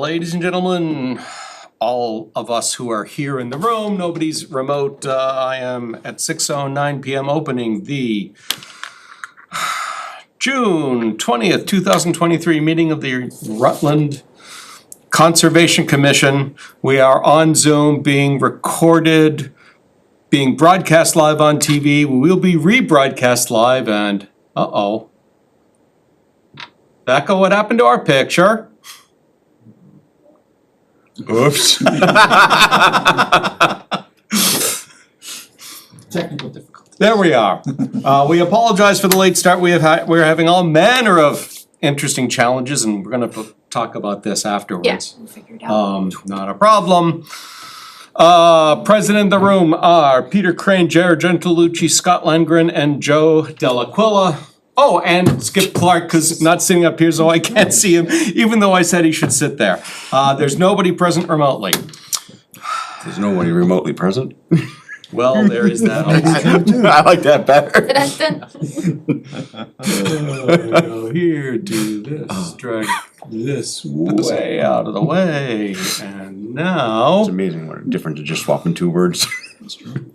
Ladies and gentlemen, all of us who are here in the room, nobody's remote. I am at 6:09 PM opening the June 20th, 2023 meeting of the Rutland Conservation Commission. We are on Zoom, being recorded, being broadcast live on TV. We will be rebroadcast live and, Becca, what happened to our picture? Oops. Technical difficulty. There we are. We apologize for the late start. We're having all manner of interesting challenges, and we're gonna talk about this afterwards. Yes, we'll figure it out. Not a problem. Present in the room are Peter Crane, Jared Gentilucci, Scott Landgren, and Joe Dell'Aquila. Oh, and Skip Clark, cause not sitting up here, so I can't see him, even though I said he should sit there. There's nobody present remotely. There's nobody remotely present. Well, there is that also. I like that better. Go here, do this, drag this way out of the way, and now. It's amazing what different to just swapping two words. That's true.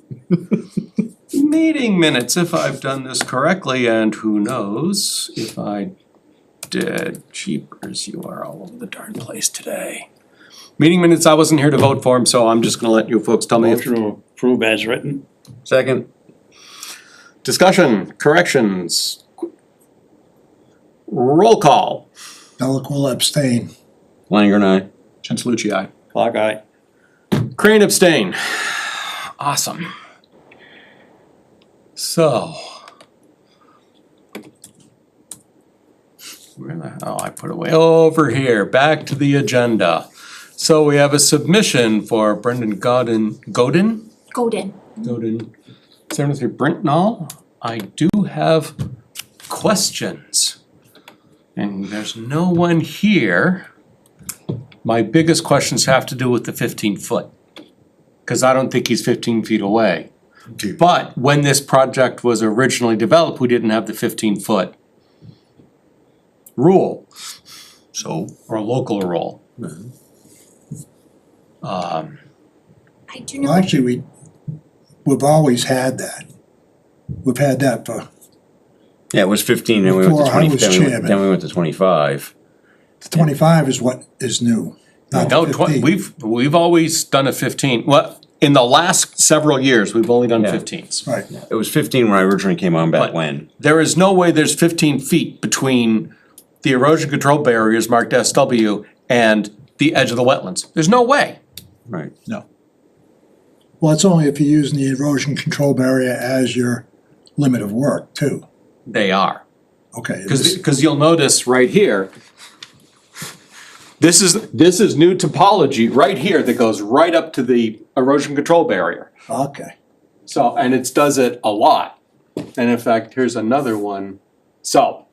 Meeting minutes, if I've done this correctly, and who knows if I did. Jeepers, you are all over the darn place today. Meeting minutes, I wasn't here to vote for them, so I'm just gonna let you folks tell me if. Motion to approve as written. Second. Discussion, corrections. Roll call. Delaquila abstain. Langer and I. Gentilucci, aye. Clock eye. Crane abstain. Awesome. So. Where the hell, I put it way over here, back to the agenda. So we have a submission for Brendan Godin, Godin. 73 Brintnal. I do have questions. And there's no one here. My biggest questions have to do with the 15-foot. Cause I don't think he's 15 feet away. But when this project was originally developed, we didn't have the 15-foot rule. So. Or local rule. I do know. Well, actually, we've always had that. We've had that for, Yeah, it was 15, then we went to Before I 20, was then chairman. we went to 25. 25 is what is new, not No, 15. we've always done a 15. Well, in the last several years, we've only done Yeah. 15s. Right, It was 15 when I originally came on back But- when. There is no way there's 15 feet between the erosion control barriers marked SW and the edge of the wetlands. There's no way. Right. No. well, it's only if you're using the erosion control barrier as your limit of work too. They are. Okay, Cause you'll notice right here, this is new topology right here that goes right up to the erosion control barrier. okay, So, and it does it a lot. And in fact, here's another one. So,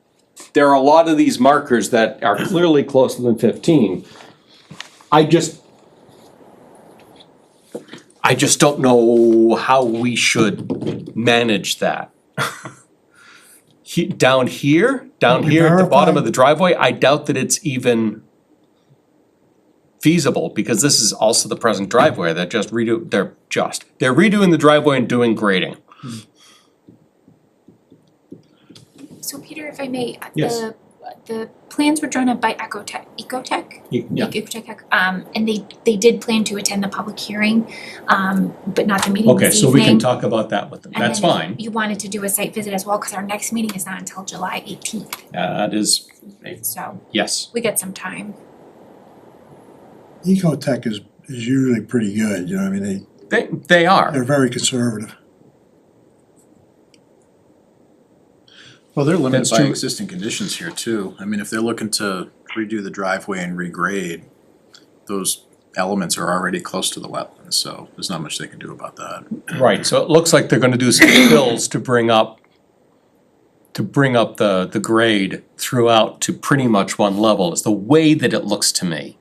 there are a lot of these markers that are clearly closer than 15. I just don't know how we should manage that. Down here at the bottom of the driveway, I doubt that it's even feasible, because this is also the present driveway. They're redoing the driveway and doing grading. So Peter, if I may, Yes. the plans were drawn up by Ecotech, Yeah. Ecotech, and they did plan to attend the public hearing, but not the meeting Okay, this so we can evening. talk about that with them. And That's then fine. You wanted to do a site visit as well, cause our next meeting is not until July 18th, That is, so yes. we got some time. Ecotech is usually pretty good, you know, I mean, They are. they're very conservative. Well, they're limited That's by true. existing conditions here too. I mean, if they're looking to redo the driveway and regrade, those elements are already close to the wetlands, so there's not much they can do about that. Right, so it looks like they're gonna do some fills to bring up the grade throughout to pretty much one level, is the way that it looks to me,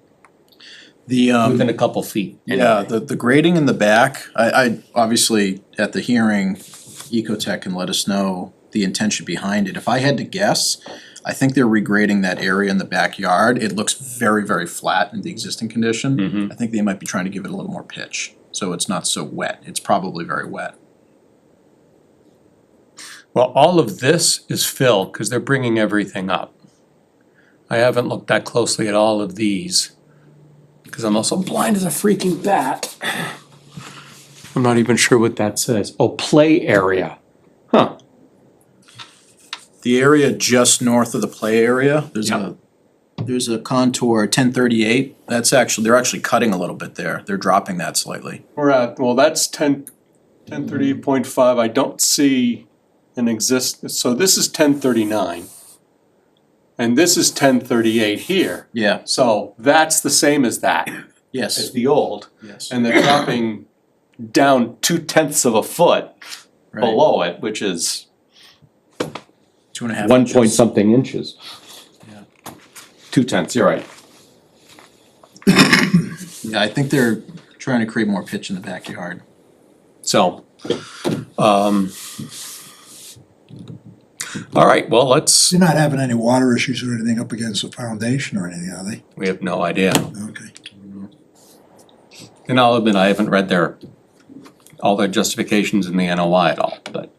The, within a couple feet. yeah, the grading in the back, I obviously, at the hearing, Ecotech can let us know the intention behind it. If I had to guess, I think they're regrading that area in the backyard. It looks very, very flat in the existing condition. Mhm. I think they might be trying to give it a little more pitch, so it's not so wet. It's probably very wet. Well, all of this is fill, because they're bringing everything up. I haven't looked that closely at all of these, because I'm also blind as a freaking bat. I'm not even sure what that says. Oh, play area. Huh. The area just north of the play area, Yep. there's a contour 1038. That's actually, they're actually cutting a little bit there. They're dropping that slightly. We're at, well, that's 1038.5. I don't see an so this is 1039. And this is 1038 here. Yeah, So that's the same as that, as yes, the old. yes. And they're dropping down 2/10 of a foot Right. below it, which is 2.5 1 inches. point something inches. Yeah. 2/10, you're right. Yeah, I think they're trying to create more pitch in the backyard. So, all right, well, let's, They're not having any water issues or anything up against the foundation or anything, are they? we have no idea. Okay. And I'll admit, I haven't read all their justifications in the NOI at all, but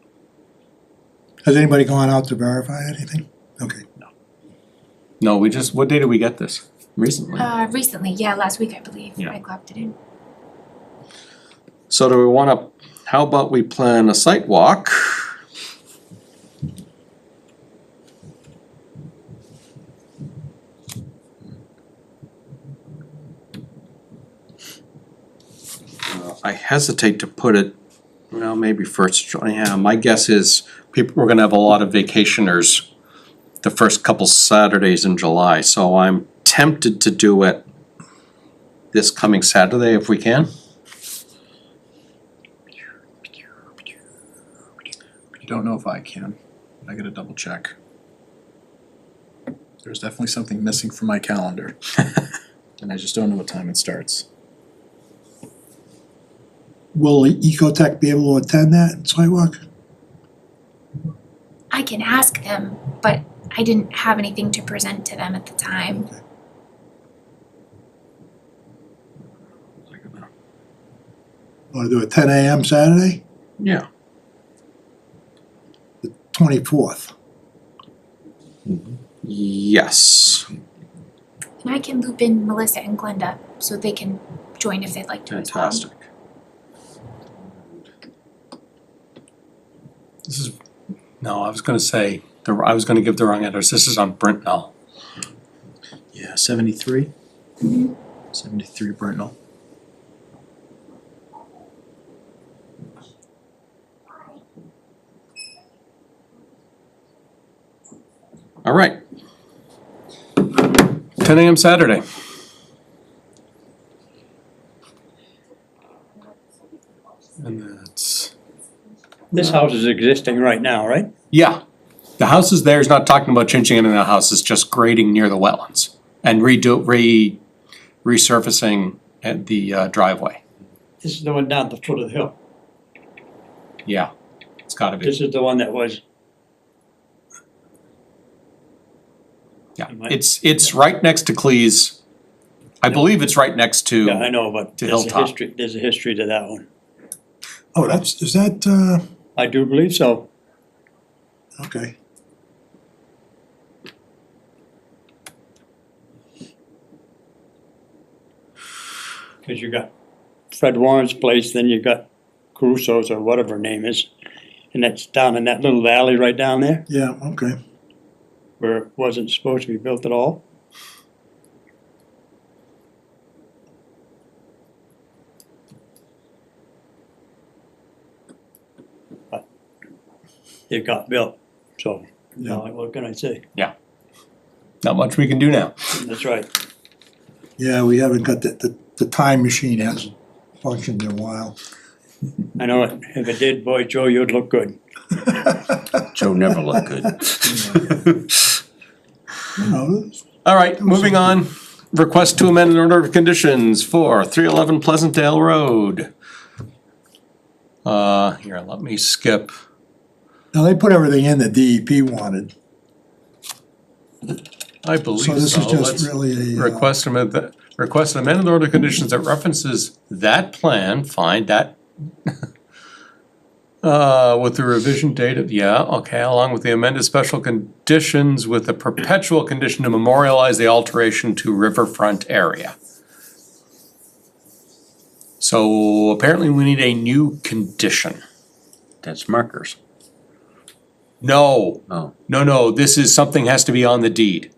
Has anybody gone out to verify anything? Okay. no, what day did we get this? Recently. Recently, yeah, last week, I believe, Yeah. I clocked it in. So do we wanna, how about we plan a site walk? I hesitate to put it, well, maybe first, yeah, my guess is we're gonna have a lot of vacationers the first couple Saturdays in July, so I'm tempted to do it this coming Saturday if we can. I don't know if I can. I gotta double check. There's definitely something missing from my calendar. And I just don't know what time it starts. Will Ecotech be able to attend that sidewalk? I can ask them, but I didn't have anything to present to them at the time. Want to do it 10 a.m. Saturday, Yeah. 24th? Yes. And I can loop in Melissa and Glenda so they can join if they'd like to as well. Fantastic. This is, no, I was gonna say, I was gonna give the wrong address, this is on Brintnal. Yeah, 73? 73 Brintnal. All right. 10 a.m. Saturday. And that's, This house is existing right now, right? yeah, the house is there, he's not talking about changing anything in the house, it's just grading near the wetlands and resurfacing at the driveway. This is the one down at the foot of the hill. Yeah, it's gotta be, This is the one that was, yeah, it's right next to Cleese. I believe it's right next to. yeah, I know, but To there's a Hilltop. history to that one. Oh, is that, I do believe so. okay. Cause you got Fred Warren's place, then you got Caruso's or whatever her name is. And that's down in that little valley right down there Yeah, okay. where it wasn't supposed to be built at all. But it got built, so now what can I say? Not much we can do now. That's right. Yeah, we haven't got the time machine hasn't functioned in a while. I know it. If it did, boy, Joe, you'd look good. Joe never looked good. You know, All right, moving on. Request to amend an order of conditions for 311 Pleasantdale Road. Here, let me skip. now they put everything in that DEP wanted. I believe so. So this is just Let's really a, request an amended order of conditions that references that plan, find that. With the revision date of, along with the amended special conditions with the perpetual condition to memorialize the alteration to riverfront area. So apparently we need a new condition. That's markers. No, Oh. no, this is, something has to be on the deed.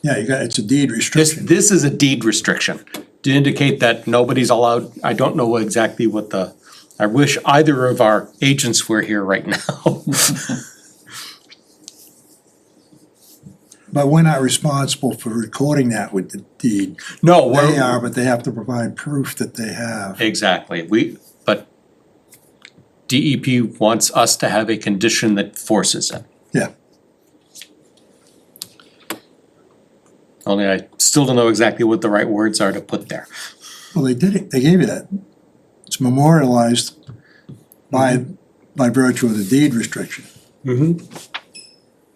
yeah, it's a deed This, restriction. this is a deed restriction to indicate that nobody's allowed, I don't know exactly what I wish either of our agents were here right now. But we're not responsible for recording that with the deed. No, They are, but they have to provide proof that they have. Exactly, but DEP wants us to have a condition that forces it. Yeah. Only I still don't know exactly what the right words are to put there. Well, they did it, they gave you that. It's memorialized by virtue of the deed restriction.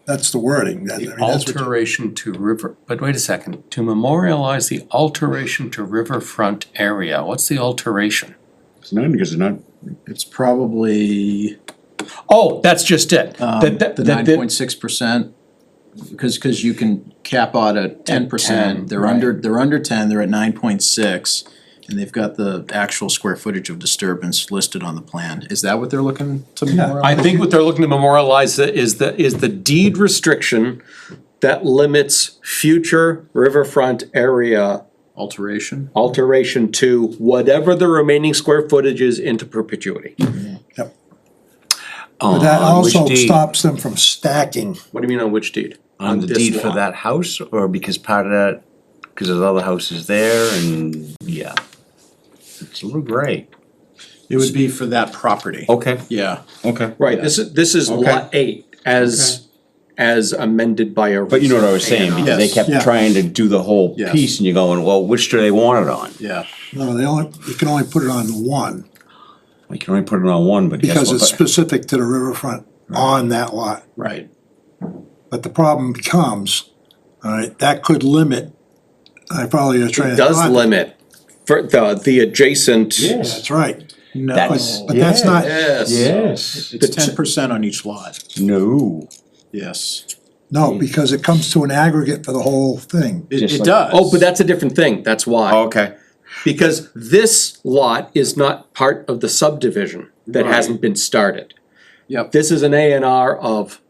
That's the wording. That- I mean, The that's what you- alteration to river, but wait a second, to memorialize the alteration to riverfront area, what's the alteration? It's not because it's not, It's probably Oh, that's just it. That- the that- 9.6%, because you can cap out at 10%. They're right. under 10, they're at 9.6, and they've got the actual square footage of disturbance listed on the plan. Is that what they're looking to memorialize? I think what they're looking to memorialize is the deed restriction that limits future riverfront area Alteration? alteration to whatever the remaining square footage is into perpetuity. Yep. But that on which also deed? stops them from stacking. What do you mean on which deed? On the this deed for lot. that house, or because part of that, because there's other houses there and, yeah. It's a little gray. It would be for that property. Okay, Yeah. okay. Right, this is Okay. lot 8 as amended by a. But you know what I was saying, because they Yes. kept Yeah. trying to do the whole Yes. piece and you're going, well, which do they want it on? Yeah. No, you can only put it on one, We can only put it on one, but guess because what? it's specific to the riverfront on that lot. Right. But the problem becomes, all right, that could limit, I follow your train It of does thought. limit for the adjacent. That's right, No. but that's not, Yes. Yes. It's 10% on each lot. No. Yes. no, because it comes to an aggregate for the whole thing. Just It like- does. Oh, but that's a different thing, that's why. Okay. Because this lot is not part of the subdivision that Right. hasn't been started. Yep. This is an A&R of,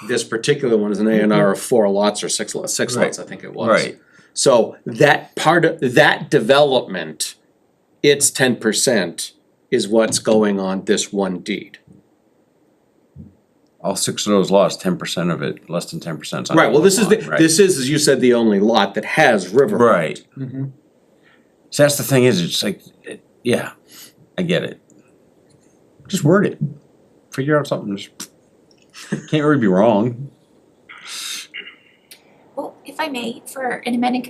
this particular one is an A&R of 4 lots or 6 lots, I think it was. Right. So that part of, that development, its 10% is what's going on this one deed. All 6 of those lots, 10% of it, less than 10%. Right, well, this is the, Right. this is, as you said, the only lot that has river. Right. So that's the thing is, it's like, yeah, I get it. Just word it. Figure out something. Just can't really be wrong. Well, if I may, for an amended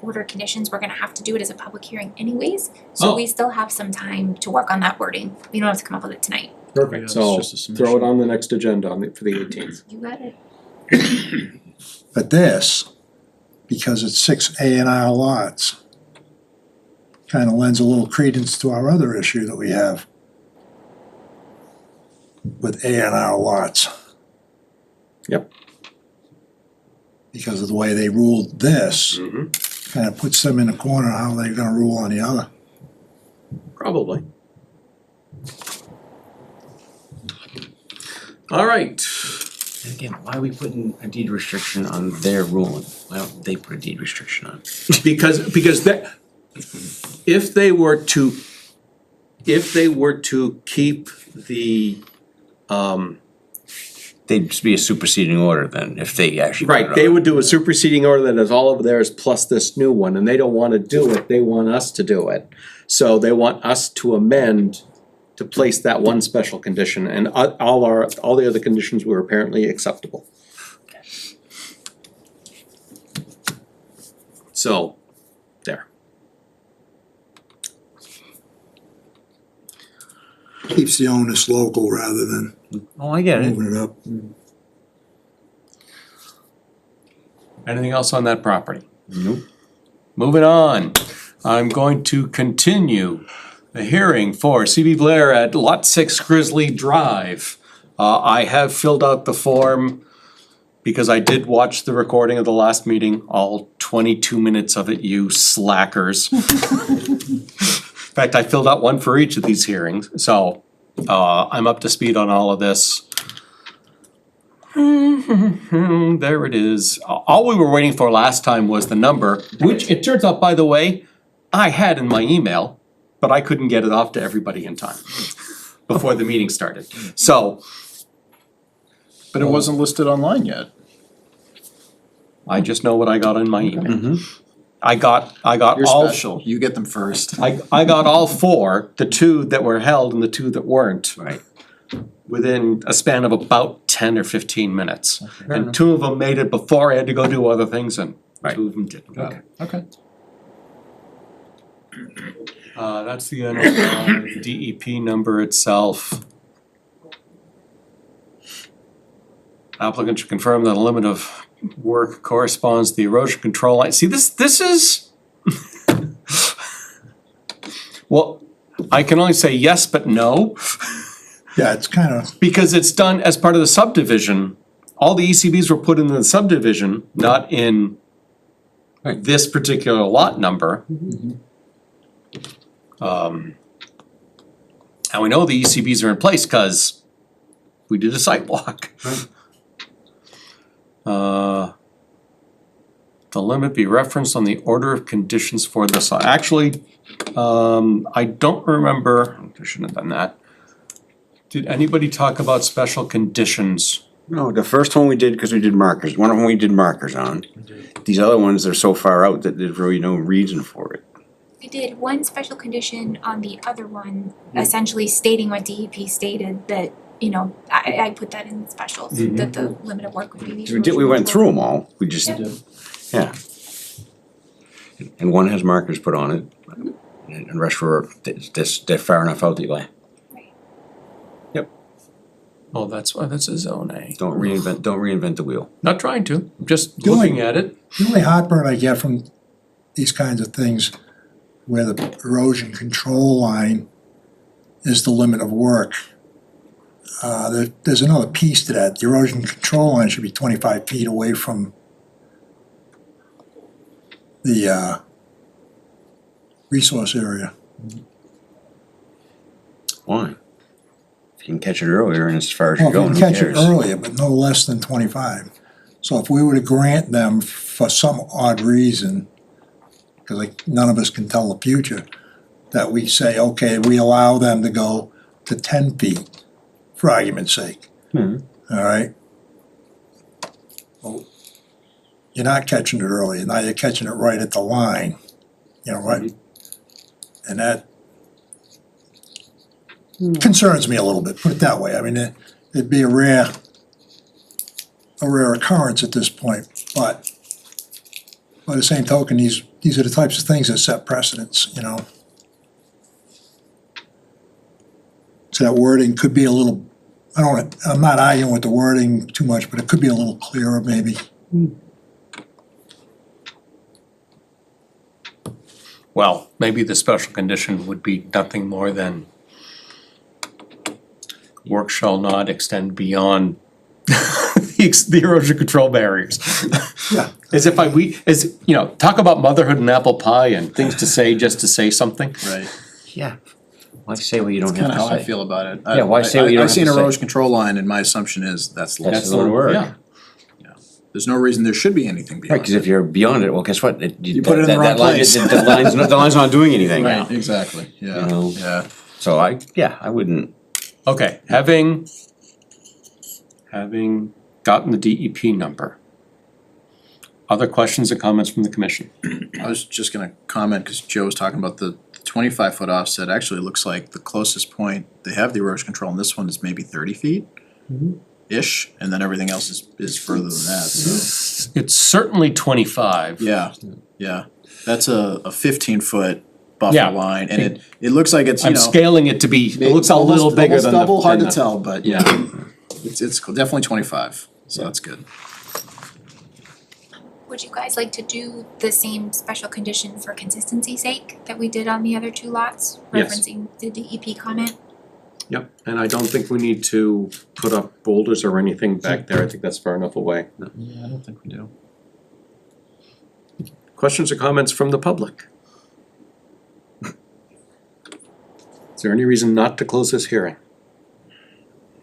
order of conditions, we're gonna have to do it as a public hearing anyways. So Oh. we still have some time to work on that wording. We don't have to come up with it tonight. Perfect, Yeah, so it's just a throw it submission. on the next agenda for the 18th. You got it. But this, because it's 6 A&R lots, kind of lends a little credence to our other issue that we have with A&R lots. Yep. Because of the way they ruled this, Mm-hmm. kind of puts them in a corner how they're gonna rule on the other. Probably. All right, And again, why are we putting a deed restriction on their ruling? Why don't they put a deed restriction on? because that, if they were to keep the, They'd just be a superseding order then, if they actually put it right, they on. would do a superseding order that is all of theirs plus this new one, and they don't wanna do it, they want us to do it. So they want us to amend to place that one special condition, and all the other conditions were apparently acceptable. So, there. Keeps the onus local rather than Oh, I get it. moving it up. Anything else on that property? Nope. Moving on, I'm going to continue the hearing for CB Blair at Lot 6 Grizzly Drive. I have filled out the form because I did watch the recording of the last meeting, all 22 minutes of it, you slackers. In fact, I filled out one for each of these hearings, so I'm up to speed on all of this. There it is. All we were waiting for last time was the number, which it turns out, by the way, I had in my email, but I couldn't get it off to everybody in time before the meeting started. So But it wasn't listed online yet. I just know what I got in my email. Mhm. I got You're all. special, you get them first. I got all four, the two that were held and the two that weren't, Right. within a span of about 10 or 15 minutes. And two of them made it before I had to go do other things, and Right. two of them didn't. Okay. That's the end of the DEP number itself. Applicant should confirm that the limit of work corresponds to the erosion control line. See, this is, well, I can only say yes, but no. Yeah, it's kind of, Because it's done as part of the subdivision. All the ECBs were put in the subdivision, not in Right. this particular lot number. And we know the ECBs are in place because we did a site walk. The limit be referenced on the order of conditions for the site. Actually, I don't remember, I shouldn't have done that. Did anybody talk about special conditions? No, the first one we did, because we did markers, one of them we did markers on. These other ones, they're so far out that there's really no reason for it. We did one special condition on the other one, essentially stating what DEP stated, that, you know, I put that in special, so that the limit of work would be the. We went through them all, we just, Yeah. yeah. And one has markers put on it, and the rest were, they're far enough out that you like, Oh, that's why that's a zone A. don't reinvent the wheel. Not trying to, just The only- looking at it. the only heartburn I get from these kinds of things where the erosion control line is the limit of work. There's another piece to that. The erosion control line should be 25 feet away from the resource area. Why? If you can catch it earlier and as far as Well, you're if going, we who can catch it cares? earlier, but no less than 25. So if we were to grant them for some odd reason, because like none of us can tell the future, that we say, okay, we allow them to go to 10 feet, for argument's sake. Mhm. All right? Well, you're not catching it early, now you're catching it right at the line, you know, right? And that concerns me a little bit, put it that way. I mean, it'd be a rare occurrence at this point, but by the same token, these are the types of things that set precedents, you know? So that wording could be a little, I'm not arguing with the wording too much, but it could be a little clearer maybe. Well, maybe the special condition would be nothing more than work shall not extend beyond the erosion control barriers. Yeah. As if you know, talk about motherhood and apple pie and things to say just to say something. Right. Yeah. Why say what you don't have Kinda to how I say? feel about it. Yeah, why say what you don't I see an have to say? erosion control line and my assumption is that's the That's law. the word. Yeah. There's no reason there should be anything Right, beyond cause if you're beyond it, well, guess what? You put it in the wrong place. The line's not doing anything now. Right, exactly, yeah, You know? yeah. So I wouldn't, Okay, having gotten the DEP number. Other questions or comments from the commission? I was just gonna comment, cause Joe was talking about the 25-foot offset, actually looks like the closest point they have the erosion control, and this one is maybe 30 feet. Ish, and then everything else is further than that, so, It's certainly 25. yeah, that's a 15-foot Yeah. buffer line, and it looks like it's, you I'm know. scaling it to be, it looks a little bigger than the. Almost double, hard to than the- tell, but yeah, it's definitely 25, so that's good. Would you guys like to do the same special condition for consistency's sake that we did on the other two lots? Yes. Referencing the DEP comment? Yep, and I don't think we need to put up boulders or anything back there, I think that's far enough away. Yeah, I don't think we do. Questions or comments from the public? Is there any reason not to close this hearing?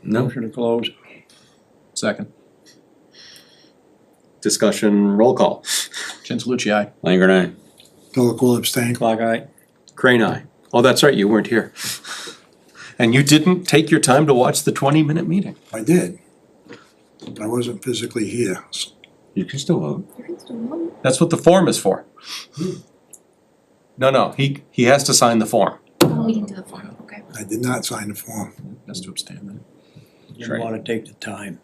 No, Motion to close. Second. Discussion, roll call. Chancelucci, aye. Langer and I. Philip will abstain. Clock eye. Crane, aye. Oh, that's right, you weren't here. And you didn't take your time to watch the 20-minute meeting. I did. But I wasn't physically here. So You can still vote. You can still vote. That's what the form is for. No, he has to sign the form. Oh, we didn't do the form, okay. I did not sign the form. Has to abstain then. Didn't wanna take the time.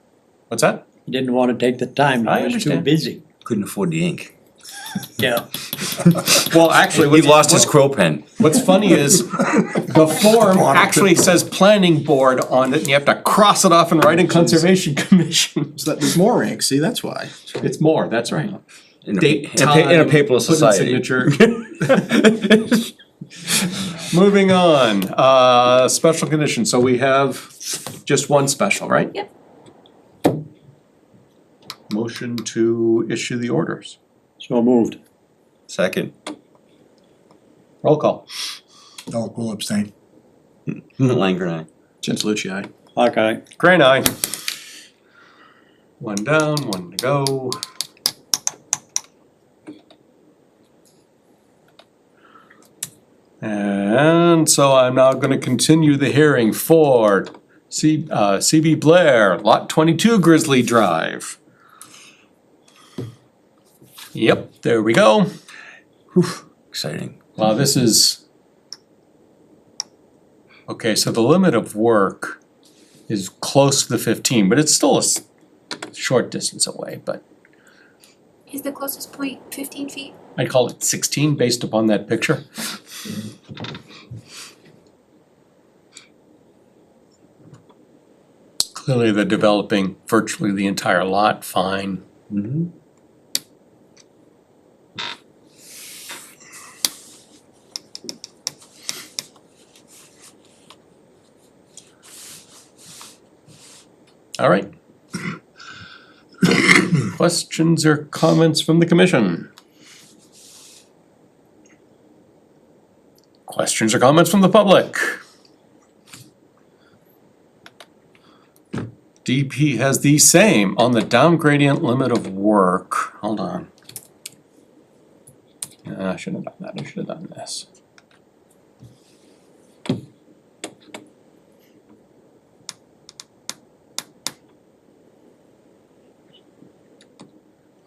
What's that? He didn't wanna take the time, I he was too understand. busy. Couldn't afford the ink. Yeah. Well, actually, He lost his quill pen. what's funny is the form actually says planning board on it, and you have to cross it off and write in conservation commission. So that, there's more ink, see, that's why. It's more, that's right. In a, Date, in a, in a paperless put in society. signature. Moving on, special condition, so we have just one special, right? Yep. Motion to issue the orders. So moved. Second. Roll call. Philip will abstain. Langer and I. Chancelucci, aye. Clock eye. Crane, aye. One down, one to go. And so I'm now gonna continue the hearing for CB Blair, Lot 22 Grizzly Drive. Yep, there we go. Exciting. Wow, this is. Okay, so the limit of work is close to the 15, but it's still a short distance away, but Is the closest point 15 feet? I'd call it 16 based upon that picture. Clearly, they're developing virtually the entire lot, fine. Mm-hmm. All right. Questions or comments from the commission? Questions or comments from the public? DP has the same on the down gradient limit of work. Hold on. I shouldn't have done that, I should have done this.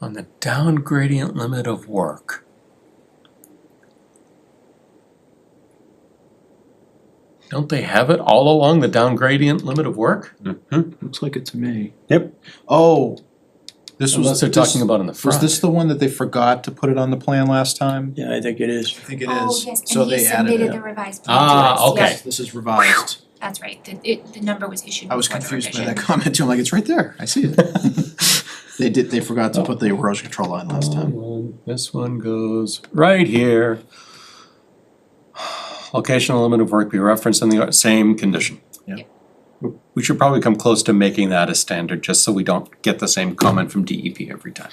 On the down gradient limit of work. Don't they have it all along the down gradient limit of work? Looks like it to me. Yep. Oh, this was. Unless they're this- talking about in the Was front. this the one that they forgot to put it on the plan last time? Yeah, I think it is. I think it Oh, is. yes, So and he they added submitted it. the revised plan to Ah, us. okay. Yes, This is revised. that's right, the number was issued I was before the confused by revision. that comment too. I'm like, it's right there. I see it. They forgot to put the erosion control line last time. This one goes right here. Locational limit of work be referenced in the same condition. Yeah. We should probably come close to making that a standard, just so we don't get the same comment from DEP every time.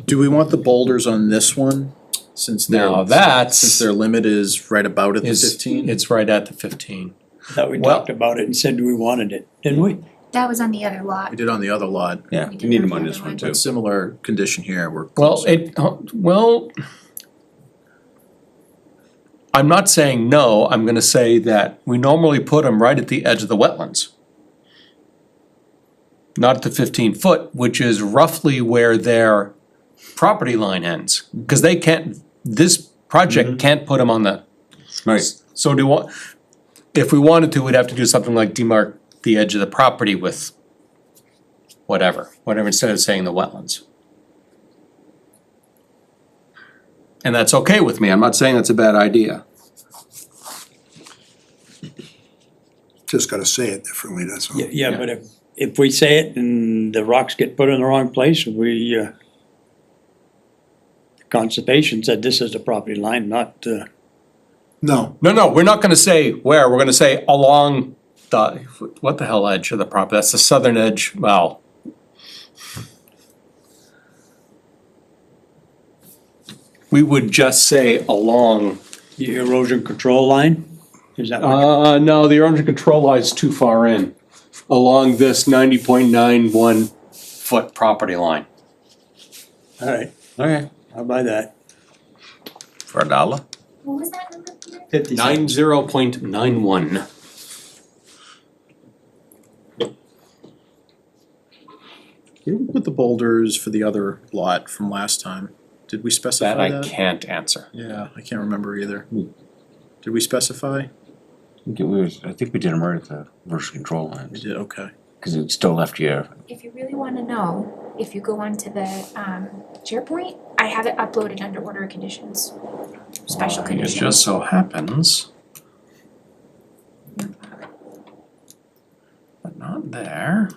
Do we want the boulders on this one? Since Now their, that's. since their limit is right about at the is- 15? It's right at the 15. I thought we Well- talked about it and said we wanted it, didn't we? That was on the other lot. We did on the other lot. Yeah, We we did need have him on the this other one one. too. But similar condition here, we're Well, closer. I'm not saying no, I'm gonna say that we normally put them right at the edge of the wetlands. Not at the 15-foot, which is roughly where their property line ends. Cause they can't, this project can't put them on the, Right. so do what, if we wanted to, we'd have to do something like demarc the edge of the property with whatever, instead of saying the wetlands. And that's okay with me, I'm not saying that's a bad idea. Just gotta say it differently, that's all. Yeah, yeah, but if we say it and the rocks get put in the wrong place, we conservation said this is the property line, not, No, No, we're not gonna say where, we're gonna say along the, what the hell edge of the property, that's the southern edge, well. We would just say along, the erosion control line? Is that what? no, the erosion control line's too far in, along this 90.91 foot property line. Alright, Okay. I'll buy that. For $1? What was that number, Peter? 50 cents. 90.91. Where did we put the boulders for the other lot from last time? Did we That specify I that? can't answer. Yeah, I can't remember either. Did we specify? I think we did them right at the versus control We lines, did, okay. cause it still left you, If you really wanna know, if you go onto the SharePoint, I have it uploaded under order of conditions. Special It conditions. just so happens, but not there.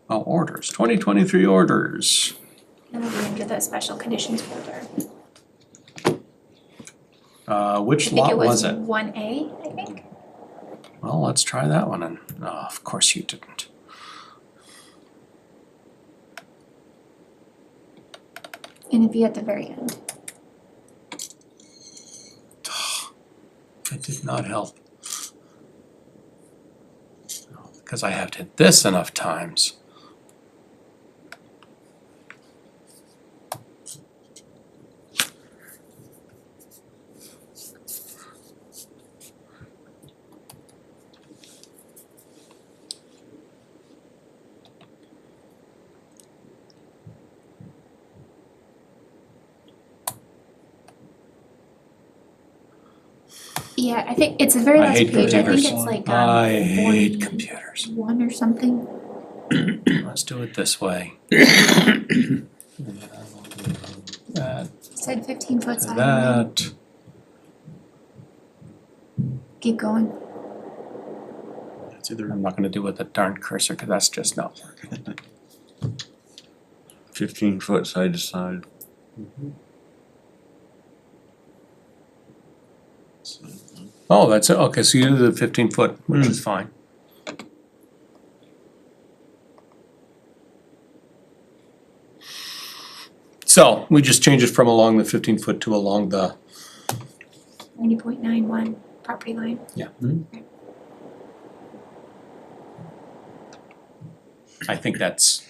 Oh, orders, 2023 orders. It'll be under the special conditions folder. Which I think lot it was was it? 1A, I think. Well, let's try that one and, oh, of course you didn't. And it'd be at the very end. It did not help. Because I have hit this enough times. Yeah, I think it's the very I last hate page. I think computers. it's like I hate 41 computers. or something. Let's do it this way. That, It said 15-foot sideline. that. Keep going. It's either, I'm not gonna do it with the darn cursor, because that's just not working. 15-foot side to side. Oh, that's it, okay, so you do the 15 foot, which is fine. So, we just change it from along the 15 foot to along the, 90.91 property line. I think that's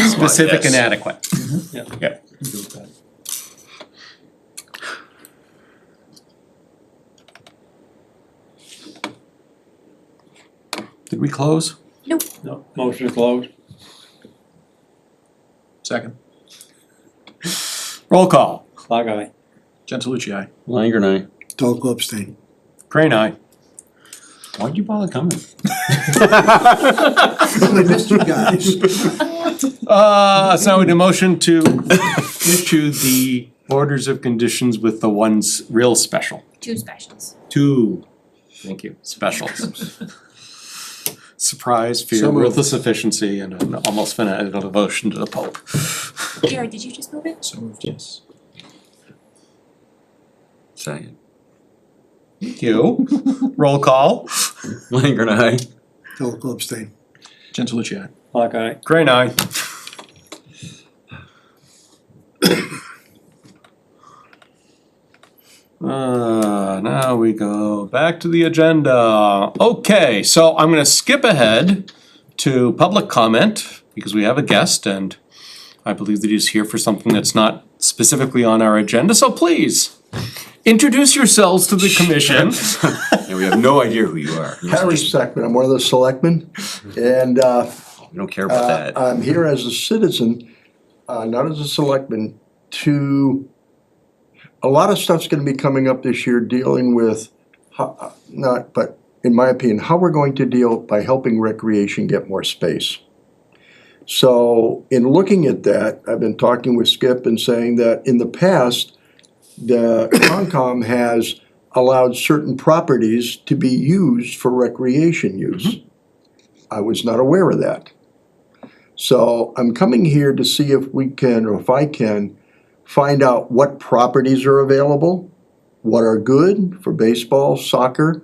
specific and yes. adequate. Yeah. Yeah. Did we close? Nope. No, motion to close. second. Roll call. Clock eye. Gentilucci, aye. Langer and I. Stokel abstain. Crane, aye. Why'd you bother coming? I missed you guys. So now we need a motion to issue the orders of conditions with the ones real special. 2 specials. 2, thank you, specials. Surprise, fear, So moved. ruthless efficiency, and an almost fanatical devotion to the Pope. Jared, did you just move it? So moved, yes. Second. Thank you. Roll call. Langer and I. Stokel abstain. Gentilucci, aye. Clock eye. Crane, aye. Now we go back to the agenda. Okay, so I'm gonna skip ahead to public comment because we have a guest and I believe that he's here for something that's not specifically on our agenda, so please introduce yourselves to the commission. Yeah, we have no idea who you are. Harry Steckman, I'm one of the selectmen, and We don't care about that. I'm here as a citizen, not as a selectman, a lot of stuff's gonna be coming up this year dealing with, but in my opinion, how we're going to deal by helping recreation get more space. So in looking at that, I've been talking with Skip and saying that in the past, the Concom has allowed certain properties to be used for recreation use. I was not aware of that. So I'm coming here to see if we can, or if I can, find out what properties are available, what are good for baseball, soccer,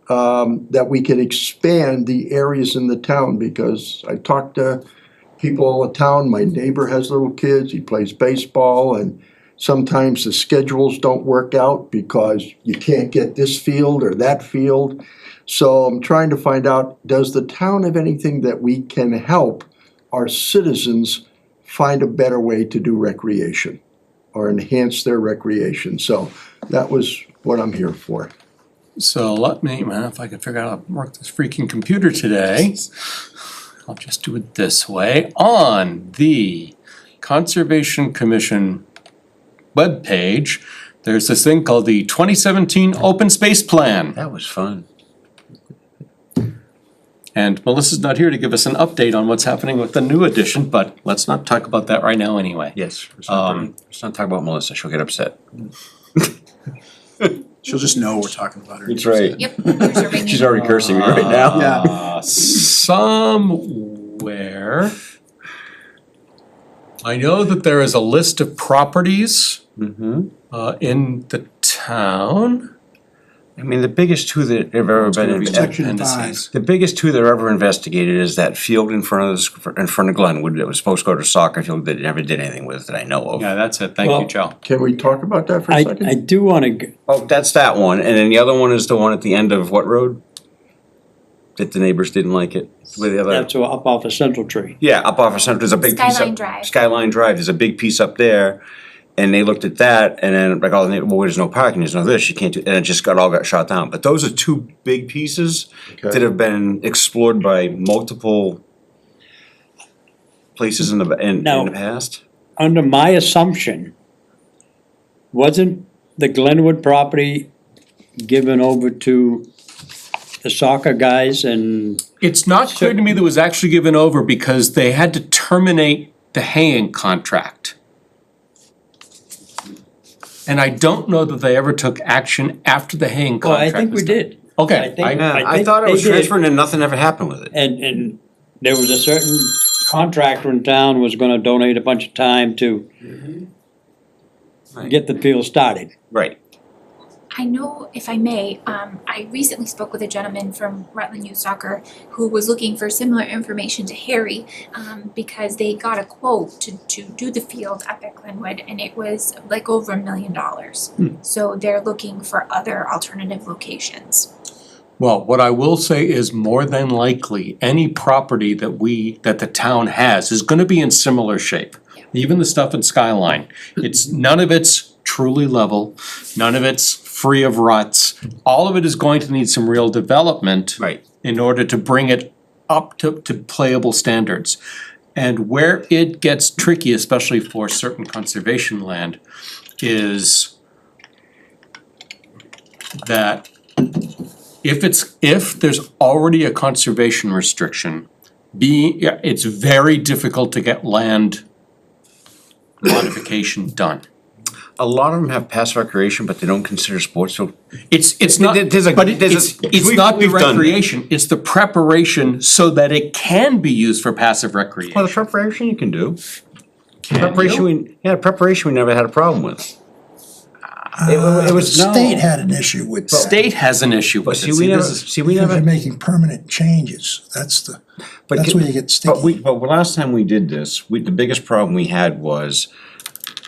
that we can expand the areas in the town, because I talk to people all the town. My neighbor has little kids, he plays baseball, and sometimes the schedules don't work out because you can't get this field or that field. So I'm trying to find out, does the town have anything that we can help our citizens find a better way to do recreation or enhance their recreation? So that was what I'm here for. So let me, man, if I can figure out how to work this freaking computer today, I'll just do it this way. On the Conservation Commission webpage, there's this thing called the 2017 Open Space Plan. That was fun. And Melissa's not here to give us an update on what's happening with the new edition, but let's not talk about that right now anyway. Yes, let's not talk about Melissa, she'll get upset. She'll just know we're talking about her. That's right. Yep, preserving She's the- already cursing me right now. Yeah. Somewhere, I know that there is a list of properties Mm-hmm. in the town. I mean, the biggest two that have ever been, Section Appendices. the biggest two that are ever investigated is that field in front of, in front of Glenwood that was supposed to go to soccer field that never did anything with that I know of. Yeah, that's it. Thank you, Well- Joe. Can we talk about that for a I second? do wanna, Oh, that's that one, and then the other one is the one at the end of what road? That the neighbors didn't like it, with the other, that's up off of Central Tree. yeah, up off of Central, there's a big piece up. Skyline Drive. Skyline Drive, there's a big piece up there, and they looked at that, and then like, oh, well, there's no parking, there's no this, you can't do, and it just all got shot down. But those are two big pieces that Okay. have been explored by multiple places in the Now- past. Under my assumption, wasn't the Glenwood property given over to the soccer guys and, It's not clear to me that it was actually given over because they had to terminate the haying contract. And I don't know that they ever took action after the haying well, I contract think we was done. did. Okay, I think- I- Yeah, I think thought it they was did. transferred and nothing ever happened with it. And there was a certain contractor in town was gonna donate a bunch of time to Right. get the field started. Right. I know, if I may, I recently spoke with a gentleman from Rutland Youth Soccer who was looking for similar information to Harry, because they got a quote to do the field up at Glenwood, and it was like over $1 million. So they're looking for other alternative locations. Well, what I will say is more than likely, any property that the town has is gonna be in similar shape. Even the stuff in Skyline, none of it's truly level, none of it's free of ruts. All of it is going to need some real development. Right. In order to bring it up to playable standards. And where it gets tricky, especially for certain conservation land, is that if there's already a conservation restriction, it's very difficult to get land modification done. A lot of them have past recreation, but they don't consider sports, so. It's not, There's a- but there's a- it's not the we've done that. recreation, it's the preparation so that it can be used for passive Well, recreation. the preparation you can do. Can Preparation, you? preparation we never had a problem with. It was, No. State had an issue with that. State has an issue but with see, it. we never, This is- see, we Because you're never, making permanent changes, that's but, where you get sticky. but last time we did this, the biggest problem we had was,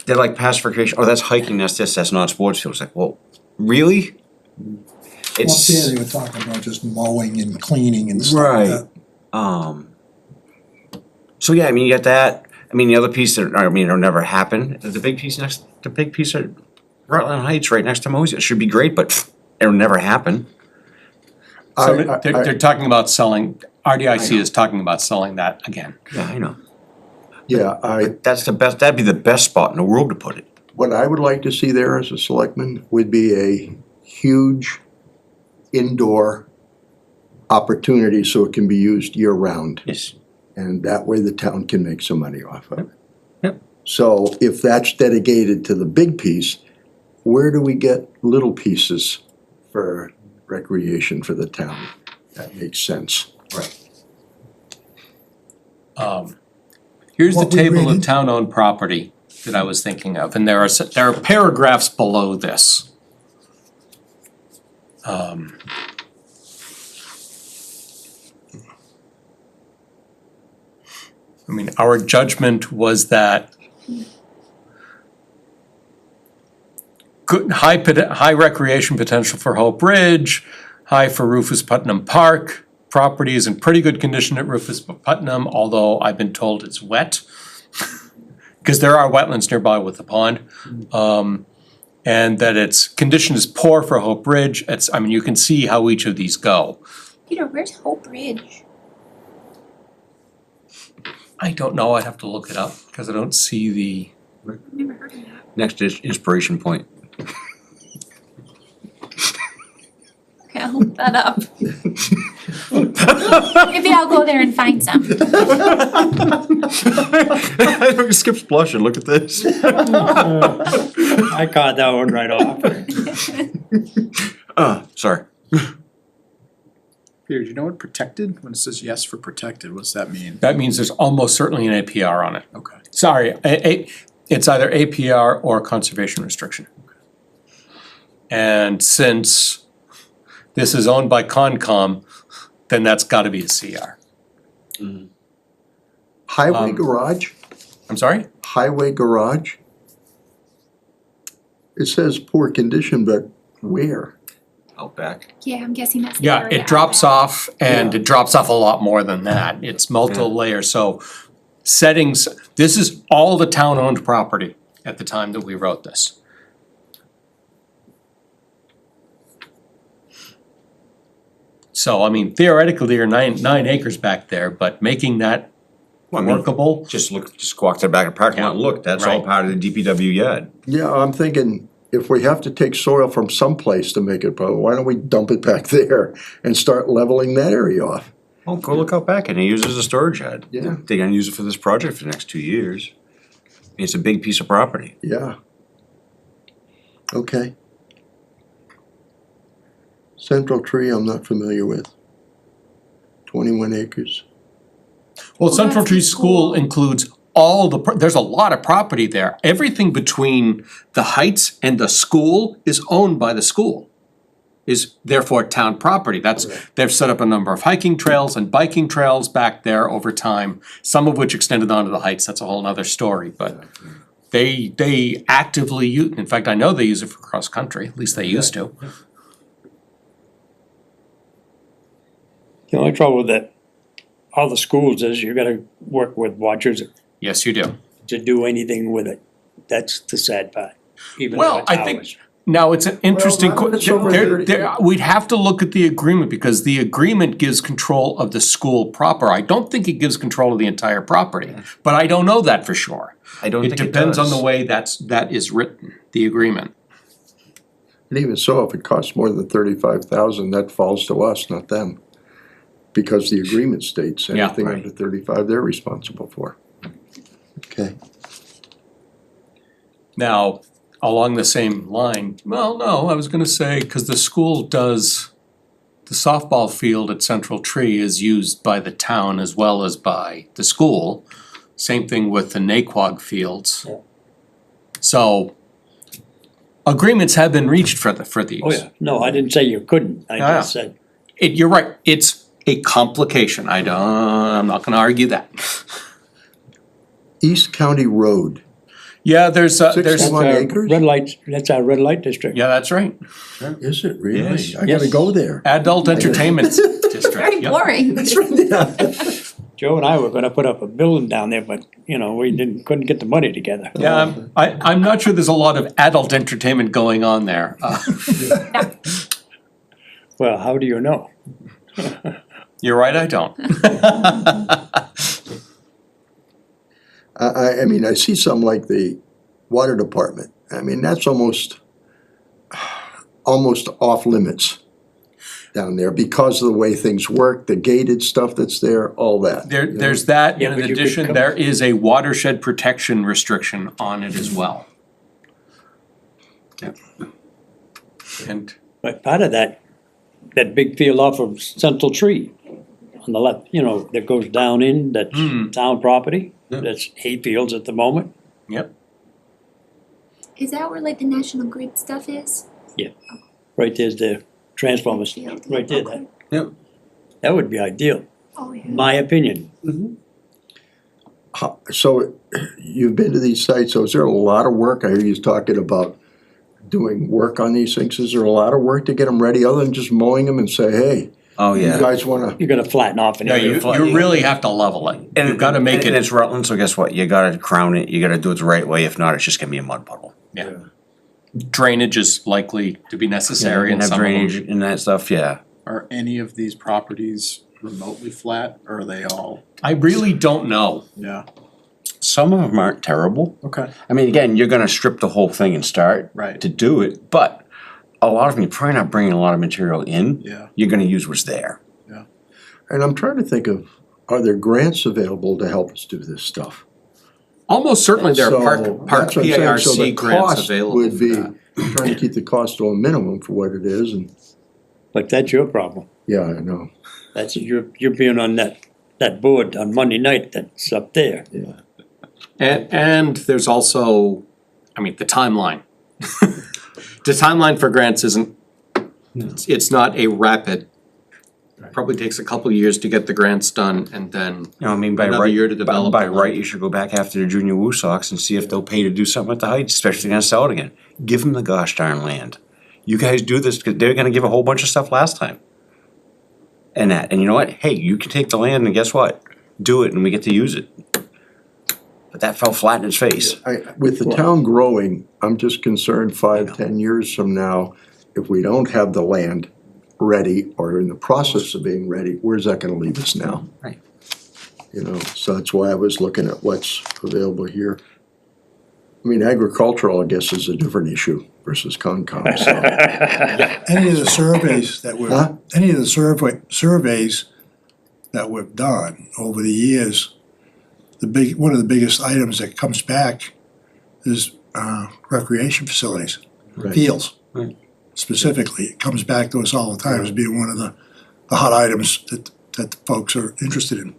they're like passive recreation, oh, that's hiking, that's this, that's not sports field. It's like, well, really? Up It's. there, they were talking about just mowing and cleaning and stuff like Right. that. So yeah, I mean, you got that, I mean, the other piece that, I mean, it'll never happen, the big piece at Rutland Heights, right next to Mosey, it should be great, but it'll never happen. So I- they're talking about selling, RDIC is talking about selling that again. Yeah, I know. Yeah, That's the best, that'd be the best spot in the world to put it. what I would like to see there as a selectman would be a huge indoor opportunity so it can be used year-round. Yes. And that way the town can make some money off of it. Yep. So if that's dedicated to the big piece, where do we get little pieces for recreation for the town? That makes sense. Right. Here's the What we table of reading? town-owned property that I was thinking of, and there are paragraphs below this. I mean, our judgment was that good, high recreation potential for Hope Ridge, high for Rufus Putnam Park. Property is in pretty good condition at Rufus Putnam, although I've been told it's wet. Cause there are wetlands nearby with the pond. And that its condition is poor for Hope Ridge. I mean, you can see how each of these go. Peter, where's Hope Ridge? I don't know, I'd have to look it up, cause I don't see the, I've never heard of that. Next is Inspiration Point. Okay, I'll look that up. Maybe I'll go there and find some. Skip Splush and look at this. I caught that one right off. Sorry. Peter, do you know what protected, when it says yes for protected, what's that mean? that means there's almost certainly an APR on it. Okay. Sorry, it's either APR or conservation restriction. And since this is owned by Concom, then that's gotta be a CR. Highway garage, I'm sorry? highway garage. It says poor condition, but where? Out back. Yeah, I'm guessing that's the Yeah, area it drops out off, and it drops off a lot more than that. It's multiple layers, so settings, this is all the town-owned property at the time that we wrote this. So, I mean, theoretically, there are nine acres back there, but making that Well, I mean, workable, just walk to the back of the parking lot and look, that's all Right. part of the DPW yard. Yeah, I'm thinking if we have to take soil from someplace to make it, why don't we dump it back there and start leveling that area off? Oh, go look out back and they use it as a storage shed. Yeah. They're gonna use it for this project for the next 2 years. It's a big piece of property. Yeah. Okay. Central Tree, I'm not familiar with. 21 acres. well, Well, Central that's Tree the School school. includes all there's a lot of property there. Everything between the Heights and the school is owned by the school. Is therefore town property. They've set up a number of hiking trails and biking trails back there over time, some of which extended onto the Heights, that's a whole nother story, but they actively use, in fact, I know they use it for cross-country, at least they used to. The only trouble with that, all the schools is you gotta work with watchers Yes, you do. to do anything with it. That's the sad part. Even Well, though it's I think- ours. Now, it's an interesting, not if it's over 30. we'd have to look at the agreement, because the agreement gives control of the school proper. I don't think it gives control of the entire property, but I don't know that for sure. I don't think It it depends on does. the way that is written, the agreement. And even so, if it costs more than 35,000, that falls to us, not them. Because the agreement states Yeah, anything right. under 35, they're responsible for. Okay. Now, along the same line, well, no, I was gonna say, cause the school does, the softball field at Central Tree is used by the town as well as by the school. Same thing with the Naquag fields. Yeah. So, agreements have been reached for these. Oh, yeah, no, I didn't say you couldn't, I Yeah. just said, You're right, it's a complication, I'm not gonna argue that. East County Road, Yeah, there's, that's One our acres? red light, that's our red light district. yeah, that's right, is it really? Yes. I gotta go there. adult entertainment district, Very yeah. boring. Joe and I were gonna put up a building down there, but, you know, we couldn't get the money together. Yeah, I'm not sure there's a lot of adult entertainment going on there. Well, how do you know? You're right, I don't. I mean, I see some like the water department. I mean, that's almost off limits down there because of the way things work, the gated stuff that's there, all that. There's that, Yeah, and but in you could addition, come- there is a watershed protection restriction on it as well. And, But part of that big field off of Central Tree on the left, you know, that goes down in, that's Hmm. town property. that's hayfields at the moment. Yep. Is that where like the National Grid stuff is? Right there's the transformers, Field, right there, okay. that would be ideal, Oh, yeah. my opinion. So you've been to these sites, so is there a lot of work? I hear you talking about doing work on these things. Is there a lot of work to get them ready other than just mowing them and say, hey, Oh, you yeah. guys wanna, You're gonna flatten off an No, area. you really have to level it. You've gotta make And it, it's Rutland, so guess what? You gotta crown it, you gotta do it the right way. If not, it's just gonna be a mud puddle. drainage is likely to be necessary in And have some of them. drainage and that stuff, yeah. Are any of these properties remotely flat, or are they all, I really don't know. yeah, Some of them aren't terrible. okay, I mean, again, you're gonna strip the whole thing and start right, to do it, but a lot of them, you're probably not bringing a lot of material in. yeah. You're gonna use what's there. and I'm trying to think of, are there grants available to help us do this stuff? Almost certainly there are So, part that's what I'm saying. So the PARC grants cost available would for be that. trying to keep the cost to a minimum for what it is, and, But that's your problem, yeah, I know, that's, you're being on that board on Monday night that's up there. yeah. And there's also, I mean, the timeline. The timeline for grants isn't, it's not a rapid, probably takes a couple of years to get the grants done and then You know, I mean, by Another right, year to develop by the right, land. you should go back after the junior Woo Sox and see if they'll pay to do something at the Heights, especially if they're gonna sell it again. Give them the gosh darn land. You guys do this, cause they're gonna give a whole bunch of stuff last time. And you know what? Hey, you can take the land and guess what? Do it and we get to use it. But that fell flat in its face. With the town growing, I'm just concerned 5-10 years from now, if we don't have the land ready or in the process of being ready, where's that gonna leave us now? Right. You know, so that's why I was looking at what's available here. I mean, agricultural, I guess, is a different issue versus Concom, so. Any of the surveys that Huh? surveys that we've done over the years, one of the biggest items that comes back is recreation facilities, Right. fields. Right. Specifically, it comes back to us all the time as being one of the hot items that the folks are interested in.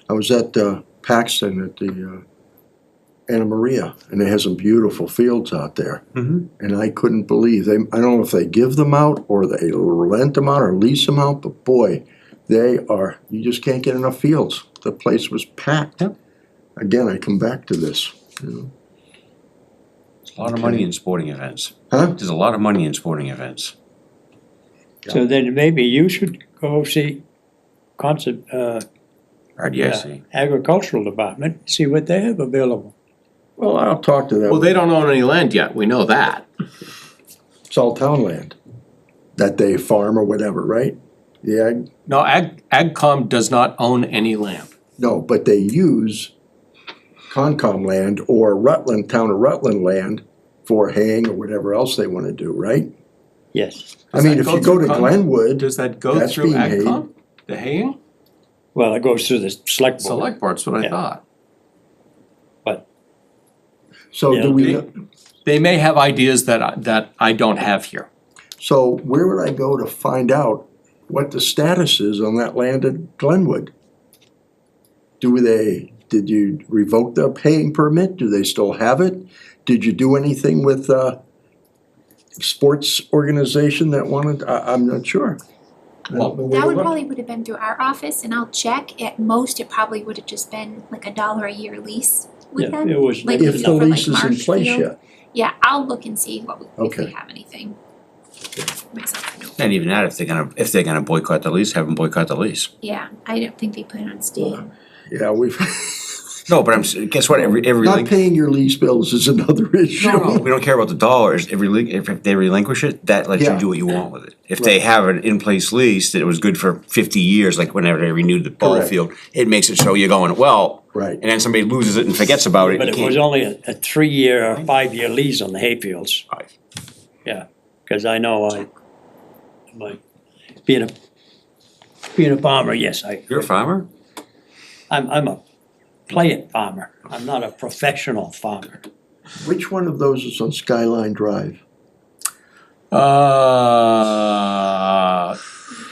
I was at Paxton at the Anna Maria, and they have some beautiful fields out there. Mhm. And I couldn't believe, I don't know if they give them out, or they rent them out, or lease them out, but boy, you just can't get enough fields. The place was packed. Yep. Again, I come back to this, you know. There's a lot of money in sporting events. Huh? There's a lot of money in sporting events. So then maybe you should go see RDIC. agricultural department, see what they have available. Well, I'll talk to them. Well, they don't own any land yet, we know that. It's all town land that they farm or whatever, right? Yeah, No, AgCom does not own any land. no, but they use Concom land or Rutland, town of Rutland land for haying or whatever else they wanna do, right? Yes, I Does mean, that if go you go through to Con- Glenwood, Does that go That's through being hayed. AgCom? The haying? well, it goes through the select board, Select board's what I Yeah. thought. so Yeah, do we, They may have ideas that I don't have here. so where would I go to find out what the status is on that land at Glenwood? Did you revoke the paying permit? Do they still have it? Did you do anything with sports organization that wanted, I'm not sure. I don't know where That to would look. probably would have been through our office, and I'll check. At most, it probably would have just been like $1 a year lease with yeah, them. it was. Like If the for, like, lease is in place Marshfield. yet, Yeah, I'll look and see if we Okay. have anything. Myself, I don't. And even that, if they're gonna boycott the lease, have them boycott the lease. Yeah, I don't think they plan on staying. yeah, we've, No, but guess what, every not paying your lease bills is another issue. No, we don't care about the dollars, if they relinquish it, that lets you Yeah. do what you want with it. If they have an in-place lease that was good for 50 years, like whenever they renewed the ball Correct. field, it makes it so you're going, well, Right. and then somebody loses it and forgets about it, But you it was can't. only a 3-year or 5-year lease on the hayfields. Five. Yeah, cause I know like, being a farmer, yes, You're a farmer? I'm a playing farmer, I'm not a professional farmer. Which one of those is on Skyline Drive? Uh,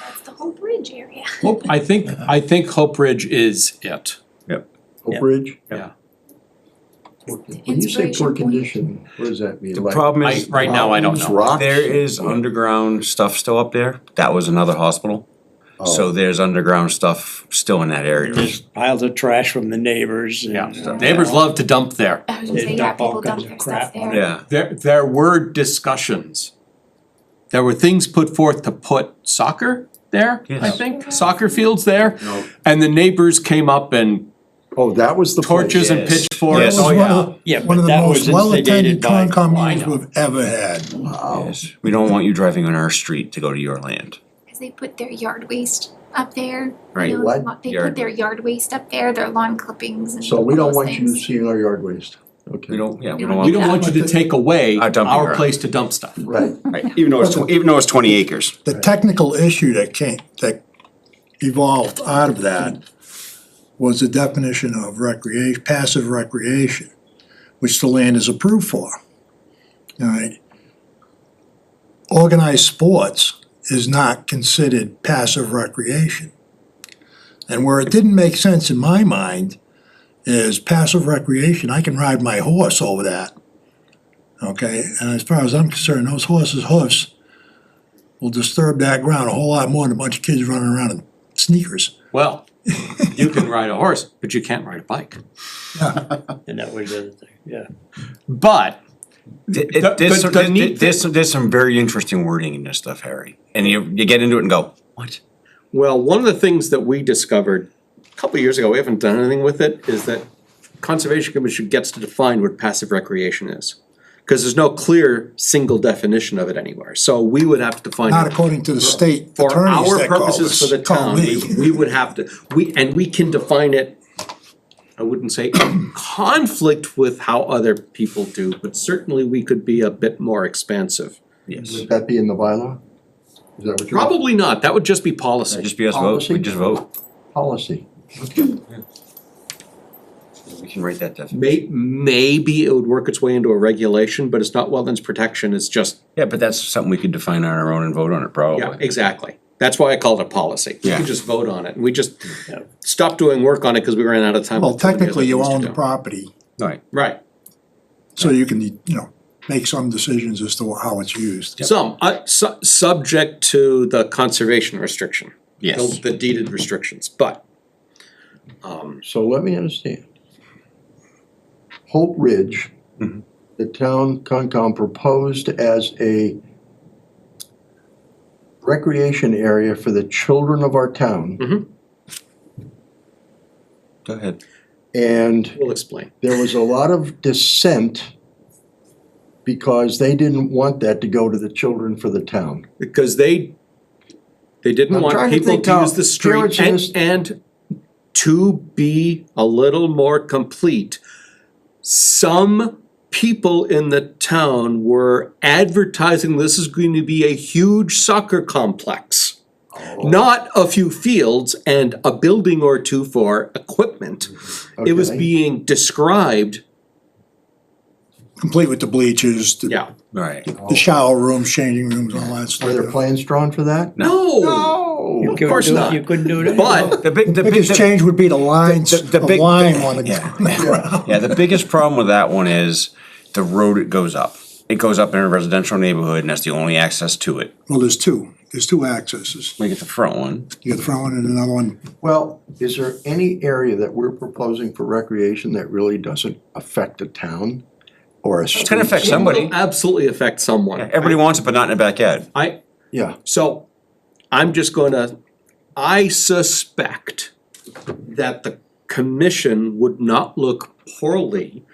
That's the whole bridge. Ridge area. I think Hope Ridge is it. Hope Ridge? Yeah. When you say Inspiration poor Point. condition, what does that mean? The Like problem is. Right now, I don't know. Rocks? There is underground stuff still up there. That was another hospital. So Oh, there's underground stuff still in that area. There's piles of trash from the neighbors and. Yeah, neighbors love to dump there. I was gonna They say, yeah, dump all people kinds dump of their stuff crap on there. Yeah. There were discussions. There were things put forth to put soccer there, I Yes. think, soccer fields there. And the neighbors came up and oh, that was the place. torches and Yes. pitchforks. Yes. Oh, yeah. Yeah, One but of the that was most well-attended instigated by. Concom I meetings know. we've ever had. Yes. We don't want you driving on our street to go to your land. Cause they put their yard waste up there. Right. You know, What? They Yard put their yard waste up there, their lawn clippings and So we all don't those want you things. seeing our yard waste. Okay. We don't, yeah, we We don't don't want. We don't want you to take away Our dumping our ground. place to dump stuff. Right. Right, even though it's 20 acres. The technical issue that evolved out of that was the definition of recreation, passive recreation, which the land is approved for. All right. Organized sports is not considered passive recreation. And where it didn't make sense in my mind is passive recreation, I can ride my horse over that. Okay, and as far as I'm concerned, those horses' hoofs will disturb that ground a whole lot more than a bunch of kids running around in sneakers. Well, you can ride a horse, but you can't ride a bike. And that was the other thing, yeah. But There's some very interesting wording in this stuff, Harry. And you get into it and go, what? Well, one of the things that we discovered a couple of years ago, we haven't done anything with it, is that Conservation Commission gets to define what passive recreation is. Because there's no clear single definition of it anywhere, so we would have to define Not it. according to the state For attorneys our that call purposes us, for the call town, me. we would have to, we can define it, I wouldn't say in conflict with how other people do, but certainly we could be a bit more expansive. Yes. Would that be in the bylaw? Is that what you're? Probably not, that would just be policy. Just be us vote, we just vote. Policy. We can write that definition. Maybe it would work its way into a regulation, but it's not wetlands protection, it's just, Yeah, but that's something we could define on our own and vote on it, probably. yeah, exactly. That's why I called it policy. We Yeah. could just vote on it, and we just stopped doing work on it because we ran out of time. Well, with some of the other technically, you things to own the do. property, Right. Right, so you can, make some decisions as to how it's used. subject to the conservation restriction. Yes. The deeded restrictions, but, So let me understand. Hope Ridge, Mhm. the town Concom proposed as a recreation area for the children of our town. Go ahead. And we'll explain. there was a lot of dissent because they didn't want that to go to the children for the town. Because they didn't I'm want trying to people think to how use the street, parents and to be a little more complete, some people in the town were advertising this is going to be a huge soccer complex. Not a few fields and a building or two for equipment. It was Okay. being described, Complete with the bleachers, yeah. Right. the shower rooms, changing rooms, all that Were there stuff. plans drawn for that? No, You of couldn't course do it- not. You couldn't do it. But The Biggest change would be the lines the of big- lime on the Yeah. ground. Yeah, the biggest problem with that one is the road it goes up. It goes up in a residential neighborhood and that's the only access to it. Well, there's two accesses. We get the front one. You got the front one and another one. Well, is there any area that we're proposing for recreation that really doesn't affect a town or a It's street? gonna affect somebody. will absolutely affect someone. Everybody wants it, but not in the backyard. Yeah, So, I suspect that the commission would not look poorly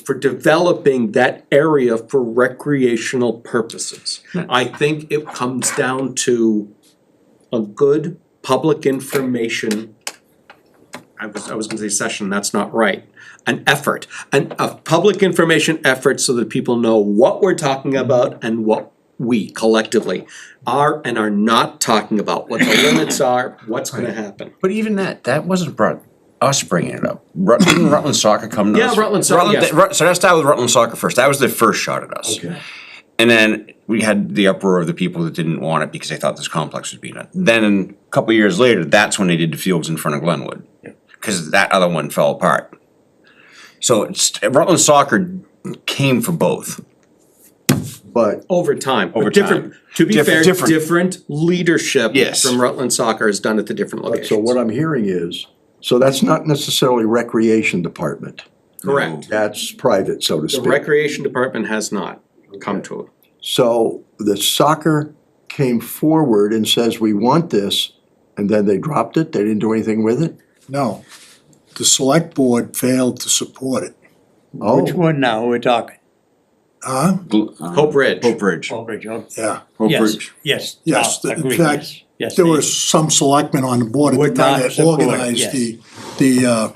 for developing that area for recreational purposes. I think it comes down to a good public information, I was gonna say session, that's not right. An effort, a public information effort so that people know what we're talking about and what we collectively are and are not talking about, what the limits are, what's gonna happen. But even that wasn't us bringing it up. Didn't Rutland Soccer come to Yeah, us? Rutland Soccer, yes. So let's start with Rutland Soccer first. That was their first shot at us. okay. And then we had the uproar of the people that didn't want it because they thought this complex was being done. Then a couple of years later, that's when they did the fields in front of Glenwood. Cause that other one fell apart. So Rutland Soccer came for both. But Over time, Over but different, time. to be fair, Different. different leadership Yes. from Rutland Soccer is done at the different locations. so what I'm hearing is, so that's not necessarily recreation department. Correct. That's private, so to The speak. recreation department has not come to it. So the soccer came forward and says, we want this, and then they dropped it, they didn't do anything with it? No, the select board failed to support it. Which Oh, one now we're talking? Huh? Hope Ridge. Hope Ridge. Oh, Bridge, oh, Yeah, Hope yes, Ridge. yes. Yes, I in agree, fact, yes, yes, there they- were some selectmen on the board at Would the time not that support, organized yes. the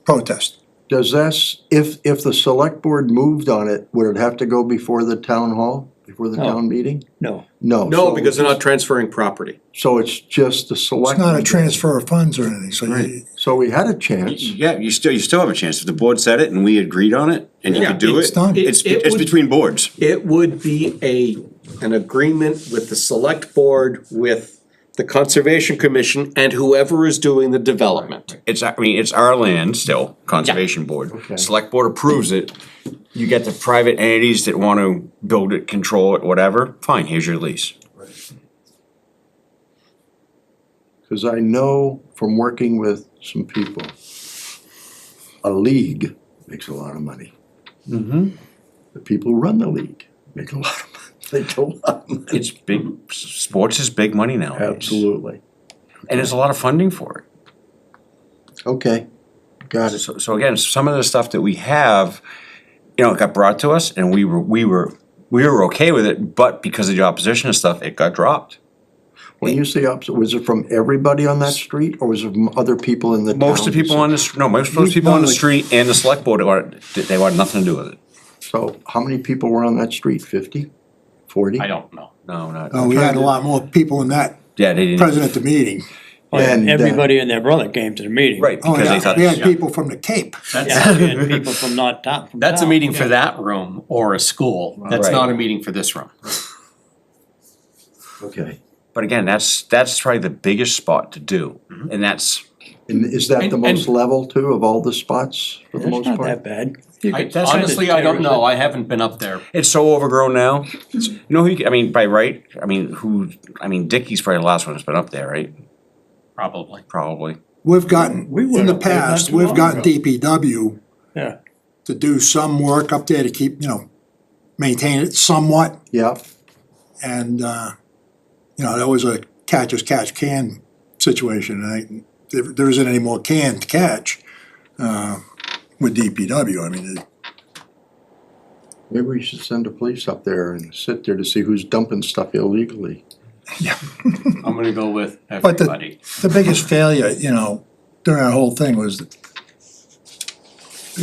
protest. does this, if the select board moved on it, would it have to go before the town hall, before the No. town meeting? No, No. No, so- because they're not transferring property. So it's just the It's select. not a transfer of funds or anything, so you, Right. So we had a chance. Yeah, you still have a chance. If the board said it and we agreed on it and you Yeah, could do it's it, done. it's It would- between boards. It would be an agreement with the select board, with the Conservation Commission, and whoever is doing the development. It's our land still, Conservation Board. Okay. Select Board approves it. You get the private entities that wanna build it, control it, whatever, fine, here's your lease. Cause I know from working with some people, a league makes a lot of money. Mm-hmm. The people who run the league make a lot of money. They make a lot of money. It's big, sports is big money now. Absolutely. And there's a lot of funding for it. Okay, got it. So again, some of the stuff that we have, it got brought to us and we were okay with it, but because of the opposition and stuff, it got dropped. When you say opposite, was it from everybody on that street or was it from other people in the town? Most of the people on the, no, most of the people on the street and the select board, they wanted nothing to do with it. So how many people were on that street? 50? 40? I don't know. No, not. we had a lot more people in that Yeah, they didn't. present at the meeting. And, everybody and their brother came to the meeting. Right, Oh, because they yeah, thought. we had yeah. people from the Cape. Yeah, we had people from not town, from That's a town, meeting for yeah. that room or a school. That's Right. not a meeting for this room. Okay. But again, that's probably the biggest spot to do, and that's. And is that the And- most level too of all the spots for the That's most not part? that bad. You could Honestly, kinda I don't terrace know. it. I haven't been up there. It's so overgrown now. By right, Dickie's probably the last one that's been up there, right? Probably. Probably. We've gotten, We in went the up there not past, too we've long gotten ago. DPW Yeah, to do some work up there to keep, maintain it somewhat. Yeah, And, there was a catch as catch can situation, and there isn't any more can to catch, with DPW, maybe we should send the police up there and sit there to see who's dumping stuff illegally. I'm gonna go with But everybody. the biggest failure, during that whole thing was, it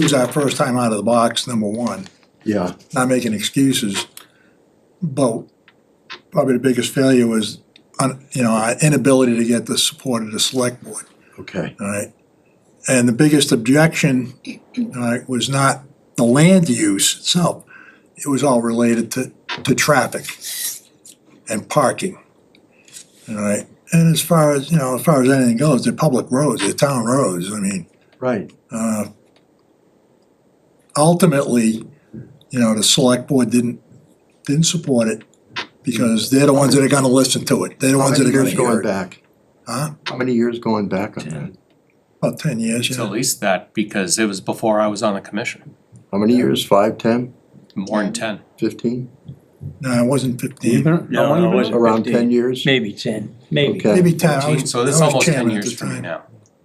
was our first time out of the box, number one, Yeah, not making excuses. But probably the biggest failure was, our inability to get the support of the select board. okay. All right. And the biggest objection, all right, was not the land use itself. It was all related to traffic and parking. All right. And as far as anything goes, they're public roads, they're town roads. Right, Ultimately, the select board didn't support it because they're the ones that are gonna listen to it. They're the how ones that many are gonna years hear going it. back? Huh? How many years going back on that? About 10 years, It's at least that because it was before I was on the commission. How many years? 5, 10, More than 10. 15? No, it wasn't 15. no, it wasn't Around 15. 10 years? Maybe 10, maybe. Okay. Maybe 10. I was- So this is I was almost 10 chairman at years the for me time. now.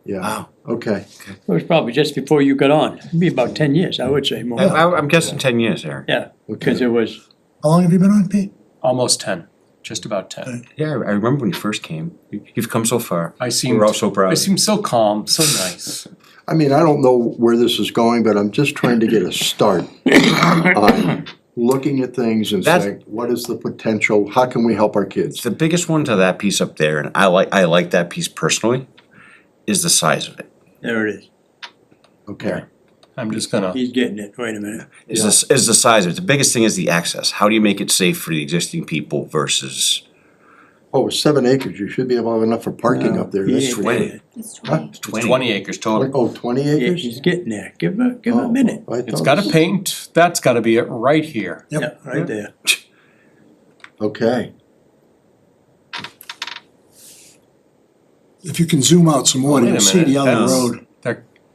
Yeah, Wow. okay. It was probably just before you got on. It'd be about 10 years, I would say more. I'm guessing 10 years, Eric. Yeah, because it was, How long have you been on, Pete? Almost 10, just about 10. Yeah, I remember when you first came. You've come so far. I seemed, We're all so proud. I seemed so calm, so nice. I mean, I don't know where this is going, but I'm just trying to get a start on looking at things and That's- saying, what is the potential? How can we help our kids? The biggest one to that piece up there, and I like that piece personally, is the size of it. there it is. Okay, I'm just gonna, He's getting it, wait a minute. Is the size of it. The biggest thing is the access. How do you make it safe for the existing people versus Oh, with 7 acres, you should be able to have enough for parking up there. He That's ain't for twenty. sure. It's Huh? 20. 20 acres total. Oh, 20 Yeah, acres? he's getting there, give him a minute. I It's thought gotta it was- paint, that's gotta be it right here. Yep. Yeah, right there. Okay, If you can zoom out some more, Wait a you'll see minute, the other that's- road.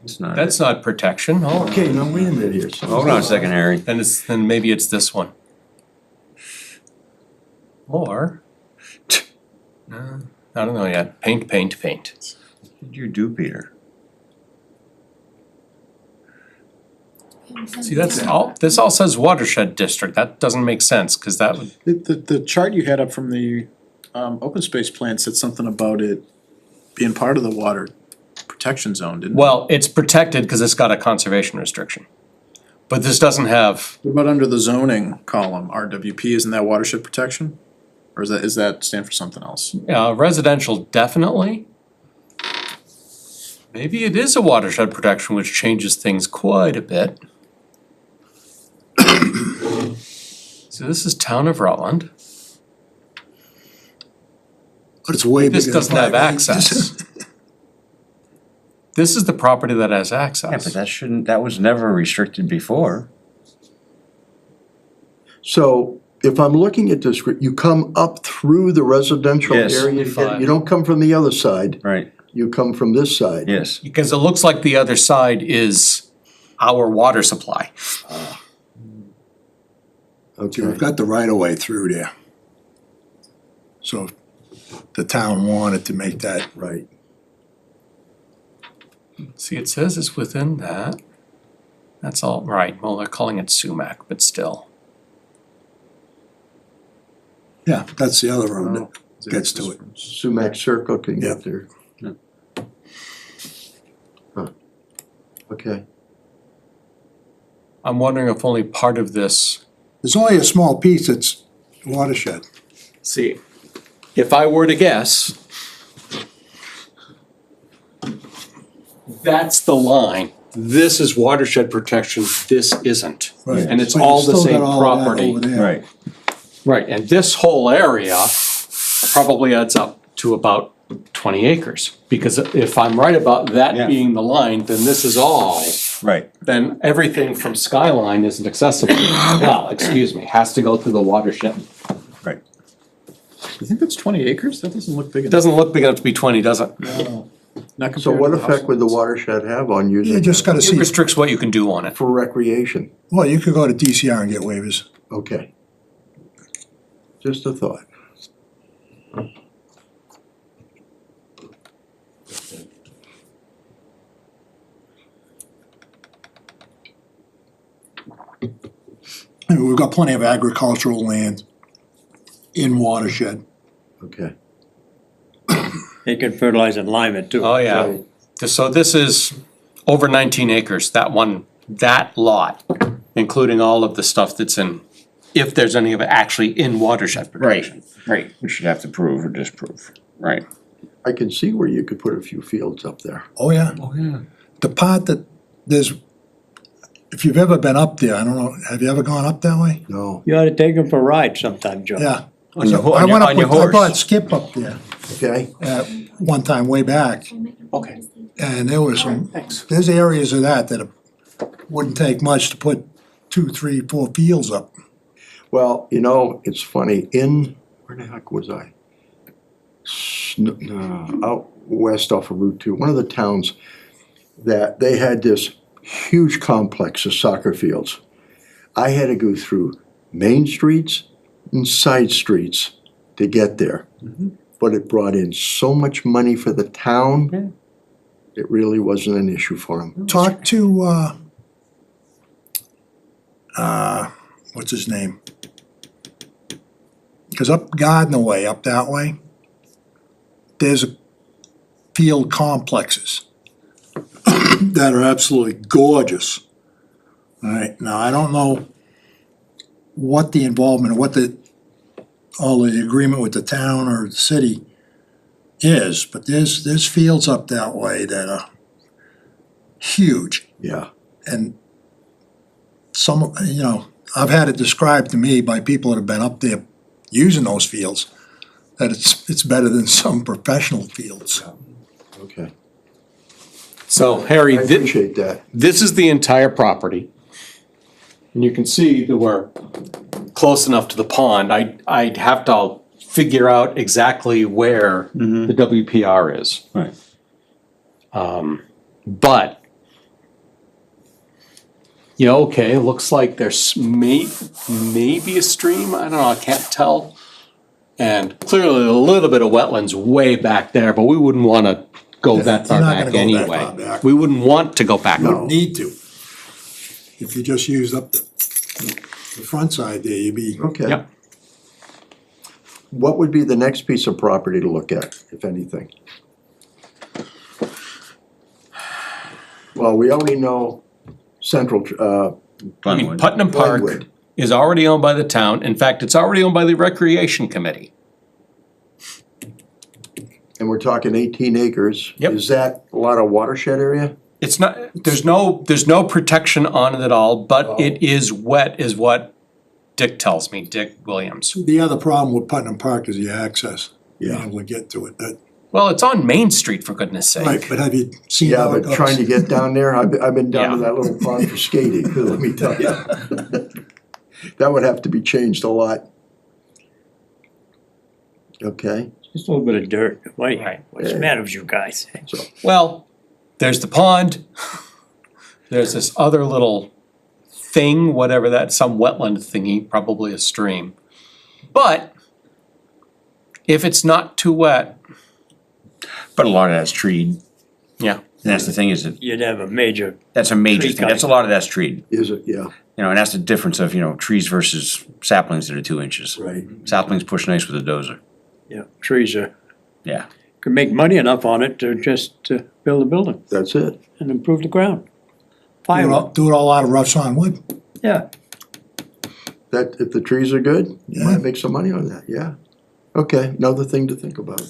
it's not? That's not protection, hold on. okay, now wait a minute here. Hold on a second, Harry. Then maybe it's this one. Or, no, I don't know yet, paint. What did you do, Peter? See, that's all, this all says watershed district, that doesn't make sense, cause that would, The chart you had up from the open space plan said something about it being part of the water protection zone, didn't it? well, it's protected cause it's got a conservation restriction. But this doesn't have, What about under the zoning column, RWP, isn't that watershed protection? Or is that stand for something else? residential definitely. Maybe it is a watershed protection, which changes things quite a bit. So this is town of Rutland. But it's way bigger. This than doesn't have 5 acres. access. This is the property that has Yeah, but access. that was never restricted before. So if I'm looking at this, you come up through the residential Yes. area, to get- you don't come from the other side, Right, you come from this side. yes. Because it looks like the other side is our water supply. See, we've Okay, got the right of way through there. So if the town wanted to make that, right. See, it says it's within that. That's all right. Well, they're calling it sumac, but still. yeah, that's the other road that Is it gets to it. Sumac Circle can Yeah. get there. Huh. Okay, I'm wondering if only part of this. There's only a small piece that's watershed. See, if I were to guess, that's the line. This is watershed protection, this isn't. Right. And it's But you all the still same got all of that property. over there. Right. Right, and this whole area probably adds up to about 20 acres. Because if I'm right about Yeah. that being the line, then this is all, Right. then everything from Skyline isn't accessible. Well, excuse me, has to go through the watershed. Right. You think that's 20 acres? That doesn't look big It enough. doesn't look big enough to be 20, does it? Not so compared what to the effect would the house. watershed have on using You just it gotta It see, restricts what you can do on it. for recreation? well, you could go to DCR and get waivers. Okay. Just a thought. I mean, we've got plenty of agricultural land in watershed. Okay. They can fertilize and lime it too. Oh, yeah. So this is over 19 acres, that lot, including all of the stuff that's in, if there's any of it actually in watershed protection. Right. We should have to prove or disprove. Right. I can see where you could put a few fields up there. Oh, yeah. Oh, yeah. The part that there's, if you've ever been up there, I don't know, have you ever gone up that way? No, You ought to take them for a ride sometime, Joe. Yeah. On your, I went up on your with, I brought horse. Skip up there okay, one time way back. Okay. And there was some, Thanks. there's areas of that wouldn't take much to put 2, 3, 4 fields up. well, you know, it's funny, where the heck was I? Out west off of Route 2, one of the towns that they had this huge complex of soccer fields. I had to go through main streets and side streets to get there. But it brought in so much money for the town, it really wasn't an issue for them. Talk to, what's his name? Cause up Gardner Way, up that way, there's field complexes that are absolutely gorgeous. All right, now I don't know what the involvement, all the agreement with the town or the city is, but there's fields up that way that are huge. Yeah, And some, you know, I've had it described to me by people that have been up there using those fields, that it's better than some professional fields. Okay, So Harry, I appreciate that. this is the entire property. And you can see that we're close enough to the pond. I'd have to figure out exactly where the WPR is. Right. But, you know, okay, it looks like there's maybe a stream, I don't know, I can't tell. And clearly a little bit of wetlands way back there, but we wouldn't wanna go that far you're not back gonna go that anyway. far back. We wouldn't want to go back. Need to. If you just used up the front side there, you'd be, Okay. Yep. What would be the next piece of property to look at, if anything? Well, we already know Central, I mean, Glenwood. Putnam Park Glenwood. is already owned by the town. In fact, it's already owned by the Recreation Committee. and we're talking 18 acres. Yep. Is that a lot of watershed area? It's not, there's no protection on it at all, but it is wet is what Dick tells me, Dick Williams. the other problem with Putnam Park is the access, being Yeah. able to get to it. That, Well, it's on Main Street, for goodness right, sake. but have you seen Yeah, how it but goes? trying to get down there, I've been down to Yeah. that little pond for skating, let me tell you. That would have to be changed a lot. Okay, Just a little bit of dirt. Wait, Right. what's the matter with you guys? so, Well, there's the pond. There's this other little thing, whatever that, some wetland thingy, probably a stream. But if it's not too wet, But a lot of that's treed. yeah. And that's the thing is that, You'd have a major, that's a major Tree thing. That's a lot of that's treed. is it, yeah, You know, and that's the difference of, you know, trees versus saplings that are 2 inches. right. Saplings push nice with a dozer. yeah, trees are, Yeah. could make money enough on it to just build a building That's it. and improve the ground. Do it all- Firewood, do it all out of rough sawn wood. yeah. That, if the trees are good, you Yeah. might make some money on that, yeah. Okay, another thing to think about.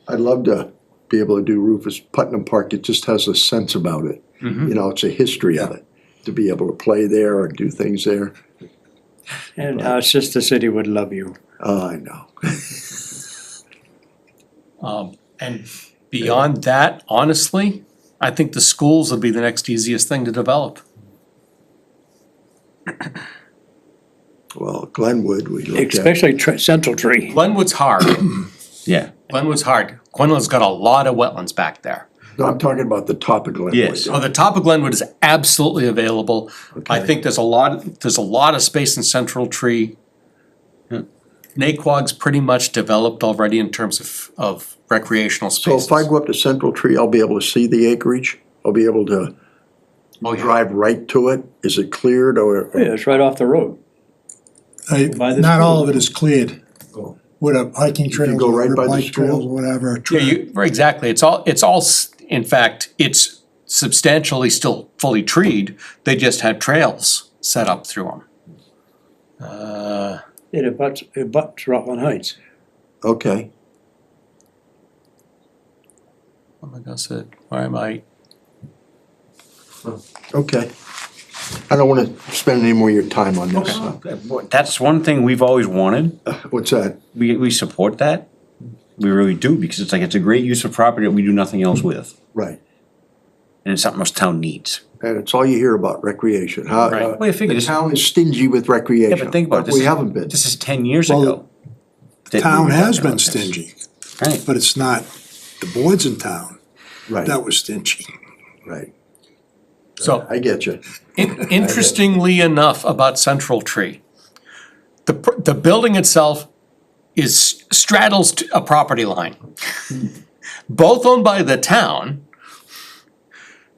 I'd love to be able to do Rufus Putnam Park, it just has a sense about it. You know, it's a history of it, to be able to play there or do things there. And our sister city would love you. Oh, I know. And beyond that, honestly, I think the schools would be the next easiest thing to develop. Well, Glenwood, we looked at. Especially Central Tree. Glenwood's hard. Yeah. Glenwood's hard. Glenwood's got a lot of wetlands back there. No, I'm talking about the top of Glenwood. Yes. Oh, the top of Glenwood is absolutely available. I Okay. think there's a lot of space in Central Tree. Naquag's pretty much developed already in terms of recreational So spaces. if I go up to Central Tree, I'll be able to see the acreage? I'll be able to Oh, yeah. drive right to it? Is it cleared or? Yeah, it's right off the road. By the Not all school. of it is cleared. Oh. With a hiking trails, go right or by the bike school? trails, whatever. Yeah, exactly. It's all, in fact, it's substantially still fully treed. They just had trails set up through them. It abuts Rutland Heights. Okay, Oh my gosh, why am I? okay. I don't wanna spend any more of your time on this. That's one thing we've always wanted. What's that? We support that. We really do, because it's like, it's a great use of property that we do nothing else with. Right. And it's something else town needs. And it's all you hear about, recreation. How, Right. Well, you figure the this- town is stingy with recreation. Yeah, but think about it. We haven't been. This is 10 years Well, ago. that Town we were has talking been about this. stingy, Right. but it's not the boards in town Right, that was stingy. right. So I get you. interestingly enough about Central Tree, the building itself straddles a property line. Both owned by the town,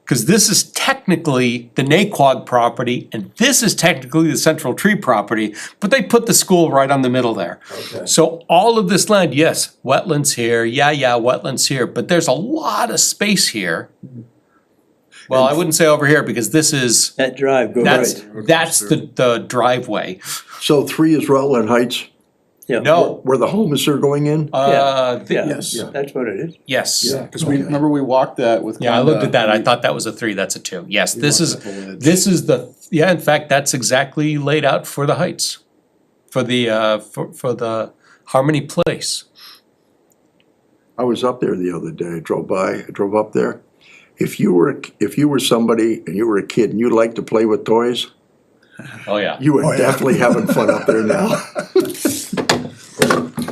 because this is technically the Naquag property and this is technically the Central Tree property, but they put the school right on the middle there. Okay. So all of this land, yes, wetlands here, wetlands here, but there's a lot of space here. Well, I wouldn't say over here because this is, That drive goes that's right. the driveway. So 3 is Rutland Heights? Yeah. No, Where the homes are going in? Yeah, Yes. that's what it is. yes. Yeah. Cause we, remember we walked that with. Yeah, I looked Glenda, at that, I we- thought that was a 3, that's a 2. Yes, we this walked is, up the ledge. this is yeah, in fact, that's exactly laid out for the heights. For the, for the Harmony Place. I was up there the other day, I drove up there. If you were somebody and you were a kid and you liked to play with toys, Oh, yeah. you Oh, were yeah. definitely having fun up there now.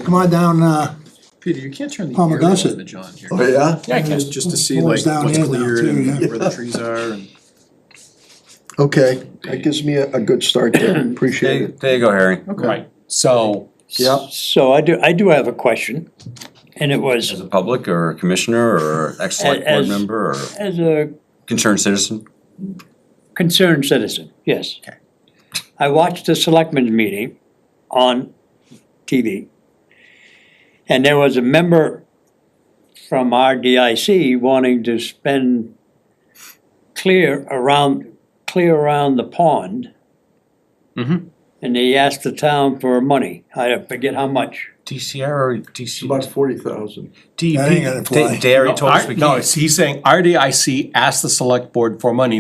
Come on down, Peter, you can't turn the Palmer aerial does it. image on here. Oh, yeah? Yeah, I can. Just to see Pulls like down what's in now cleared too, yeah. and where the trees are and. Okay, that gives me a good start there, appreciate it. There you go, Harry. Right, so, Yep. So I do have a question, and it was, As a public or a commissioner or ex-select board As- member or as a concerned citizen? concerned citizen, yes. Okay. I watched the selectmen's meeting on TV. And there was a member from RDIC wanting to spend clear around the pond. Mhm. And they asked the town for money, I forget how much. DCR or It's DC? about 40,000. That ain't gonna fly. They already told us we no, can't. he's saying RDIC asked the select board for money,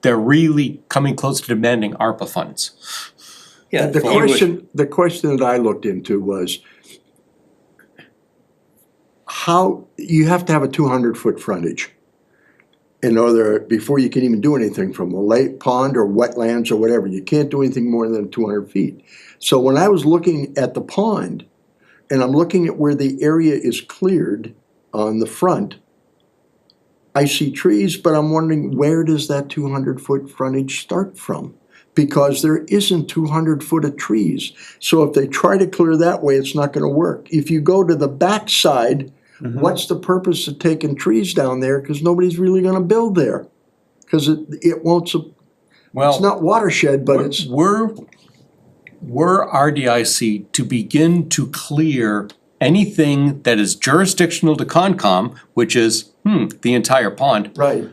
they're really coming close to demanding ARPA funds. Yeah, The he was- question that I looked into was how, you have to have a 200-foot frontage before you can even do anything from a lake, pond, or wetlands or whatever. You can't do anything more than 200 feet. So when I was looking at the pond, and I'm looking at where the area is cleared on the front, I see trees, but I'm wondering, where does that 200-foot frontage start from? Because there isn't 200 foot of trees. So if they try to clear that way, it's not gonna work. If you go to the backside, what's the purpose of taking trees down there? Cause nobody's really gonna build there. Cause it won't, it's Well, not watershed, but it's, were RDIC to begin to clear anything that is jurisdictional to Concom, which is, the entire pond, right.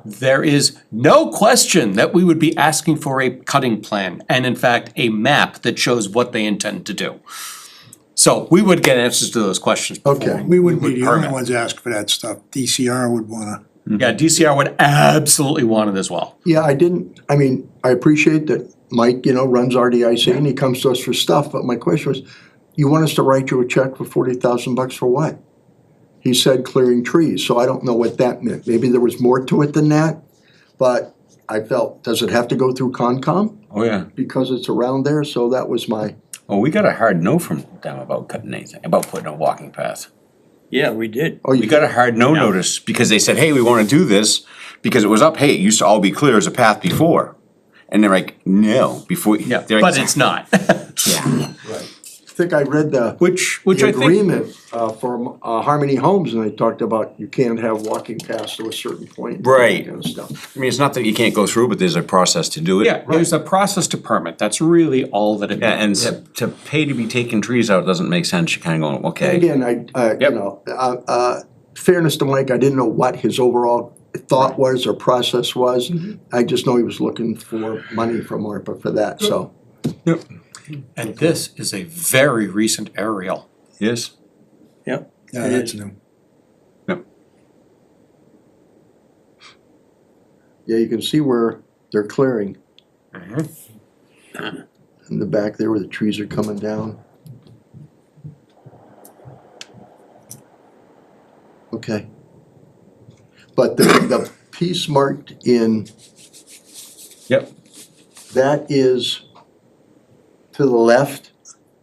there is no question that we would be asking for a cutting plan and in fact, a map that shows what they intend to do. So we would get answers to those questions before. Okay. We wouldn't be would the only permit. ones asking for that stuff. DCR would wanna. Yeah, DCR would absolutely want it as well. Yeah, I appreciate that Mike, runs RDIC and he comes to us for stuff, but my question was, you want us to write you a check for $40,000 for what? He said clearing trees, so I don't know what that meant. Maybe there was more to it than that, but I felt, does it have to go through Concom? Oh, yeah. Because it's around there, so that was my, Well, we got a hard no from them about cutting anything, about putting a walking path. Yeah, we did. oh, We you got a hard no notice because they said, hey, we wanna do this because it was up, hey, it used to all be clear as a path before. And they're like, no, before. Yeah, they're like, but it's not. Yeah. I think I read the Which the I think, agreement for Harmony Homes, and they talked about you can't have walking paths to a certain point. Right. That kind of stuff. I mean, it's not that you can't go through, but there's a process to do it. yeah, there's a process to permit, that's really all that it Yeah, and means. to pay to be taking trees out doesn't make sense, you're kinda going, And okay. again, fairness to Mike, I didn't know what his overall thought was or process was. I just know he was looking for money from ARPA for that, so. And this is a very recent aerial. Yes? Yeah, that's new. Yeah, you can see where they're clearing. Mm-hmm. In the back there where the trees are coming down. Okay. But the piece marked in, Yep. that is to the left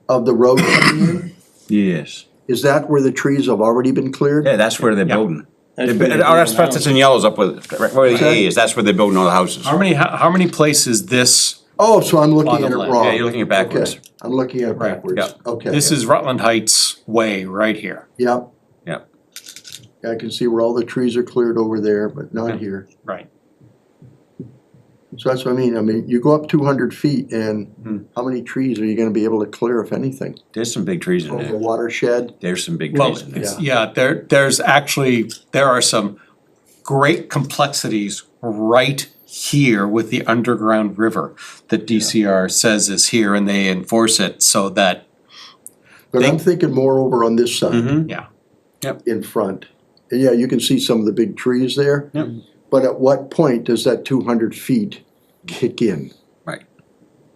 of the road coming in? Yes. Is that where the trees have already been cleared? Yeah, that's where they're Yeah. building. That's They're where bu- they're Oh, that's building that's in yellows up with, right where the Okay. A is, that's where they're building all the houses. How many places this, Oh, so I'm looking On the at it left. wrong. Yeah, you're looking at backwards. Okay, I'm looking at it Right, backwards. yeah. Okay. this is Rutland Heights Way right here, Yep. Yep. I can see where all the trees are cleared over there, but not Yeah. here. right. So that's what I mean, you go up 200 feet and how many trees are you gonna be able to clear, if anything? There's some big trees in Over the there. watershed? There's some big Well, trees in there. it's, yeah, there are some great complexities right here with the underground river that DCR says is here and they enforce it so that But I'm thinking more over on this side. Mhm. Yeah. In front. And yeah, you can see some of the big trees there. Yep. But at what point does that 200 feet kick in? Right.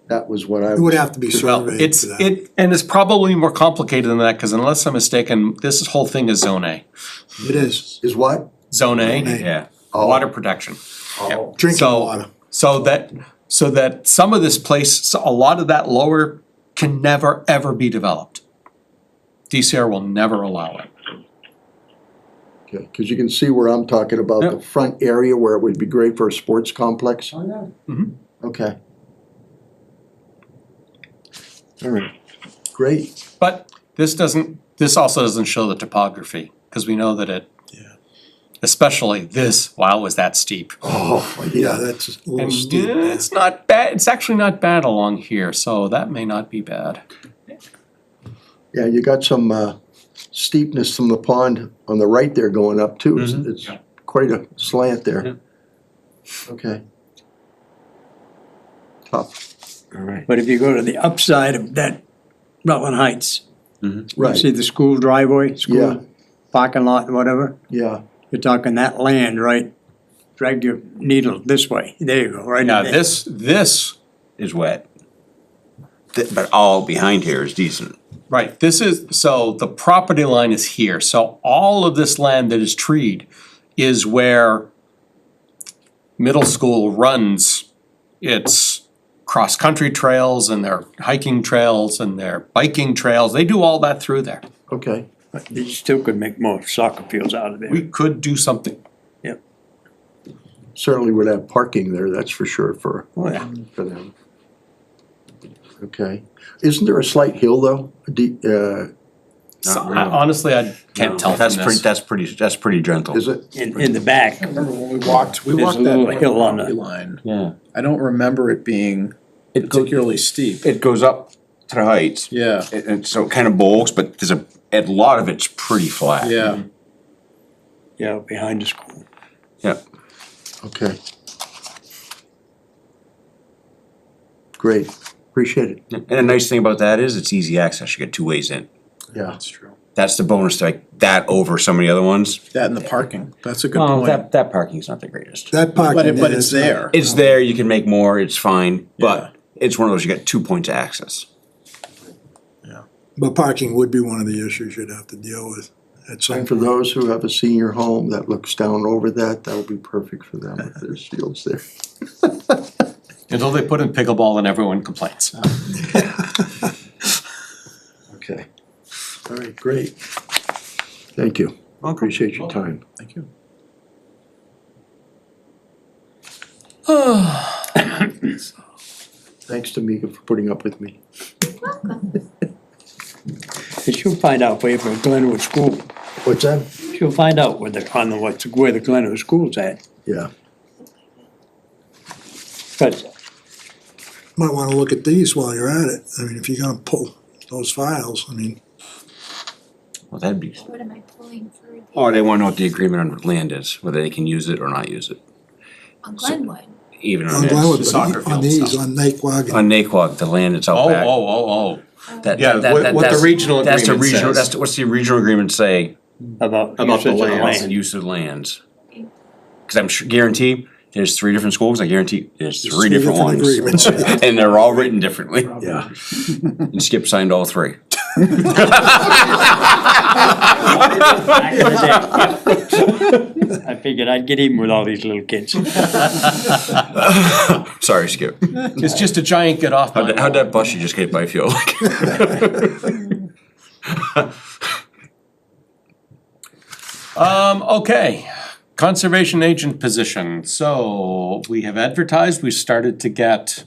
That was what I It would was, have to be Well, surveyed it's, for that. and it's probably more complicated than that, because unless I'm mistaken, this whole thing is Zone A. It is. is what? Zone A, Yeah. water protection. Oh, Drinking So- water. So that some of this place, so a lot of that lower can never, ever be developed. DCR will never allow it. okay, cause you can see where I'm talking about, the Yep. front area where it would be great for a sports complex. Oh, yeah. Okay. All right, great. But this also doesn't show the topography, because we know that it, especially this, wow, was that steep. Oh, Yeah, that's a little And steep. it's not bad, it's actually not bad along here, so that may not be bad. Yeah, you got some steepness from the pond on the right there going up too. It's- Mhm. It's quite a slant Yeah. there. Okay. Tough. All right. But if you go to the upside of that Rutland Heights, you Right, see the school driveway, Yeah. school parking lot, and whatever, yeah, you're talking that land, right? Drag your needle this way, there you go, right in Now, there. this, Is wet. But all behind here is decent. right, this is, so the property line is here, so all of this land that is treed is where middle school runs its cross-country trails and their hiking trails and their biking trails, they do all that through there. okay. But you still could make more soccer fields out of We there. could do something. Certainly would have parking there, that's for sure for Oh, yeah. them. Okay. Isn't there a slight hill though? So, really. honestly, I can't tell from That's this. that's pretty gentle. Is it? In the back, I remember when we walked There's a that little north hill on property the- line. Yeah. I don't remember it being particularly steep. It goes up to the heights. Yeah, And so it kind of bulges, but there's a lot of it's pretty flat. yeah. yeah, behind the school. Yeah. Okay. Great, appreciate it. And the nice thing about that is it's easy access. You get two ways in. Yeah, That's true. That's the bonus, like that over some of the other ones. That and the parking, that's a good Oh, point. that parking's not the greatest. That parking. But is it's there. It's there, you can make more, it's fine, Yeah. but it's one of those, you got 2 points of access. But parking would be one of the issues you'd have to deal with at some and for point. those who have a senior home that looks down over that, that'll be perfect for them if there's fields there. Until they put in pickleball and everyone complains. Okay. All right, great. Thank you. Appreciate your time. Thank you. Thanks to Mika for putting up with me. She'll find out for you for Glenwood School. What's that? She'll find out where where the Glenwood School's at. Yeah. Cause Might wanna look at these while you're at it. I mean, if you're gonna pull those files, I mean, Well, that'd be, What am I pulling for the, or they wanna know what the agreement on land is, whether they can use it or not use it, on Glenwood? even on on Glenwood, this. soccer but on field these, stuff. on Naquag, On Naquag, the land that's out Oh, back. oh. That- Yeah, that- what that- the that's- regional That's the agreement regional, says. that's, what's the regional agreement say about the usage of land. and use of lands? Cause I'm sure, guarantee, there's 3 different schools, I guarantee there's There's 3 three different different ones. agreements. And they're all written differently, Yeah. and Skip signed all 3. I figured I'd get even with all these little kids. Sorry, Skip. It's just a giant get off. How'd that bus you just get by feel like? Okay, conservation agent position, so we have advertised, we started to get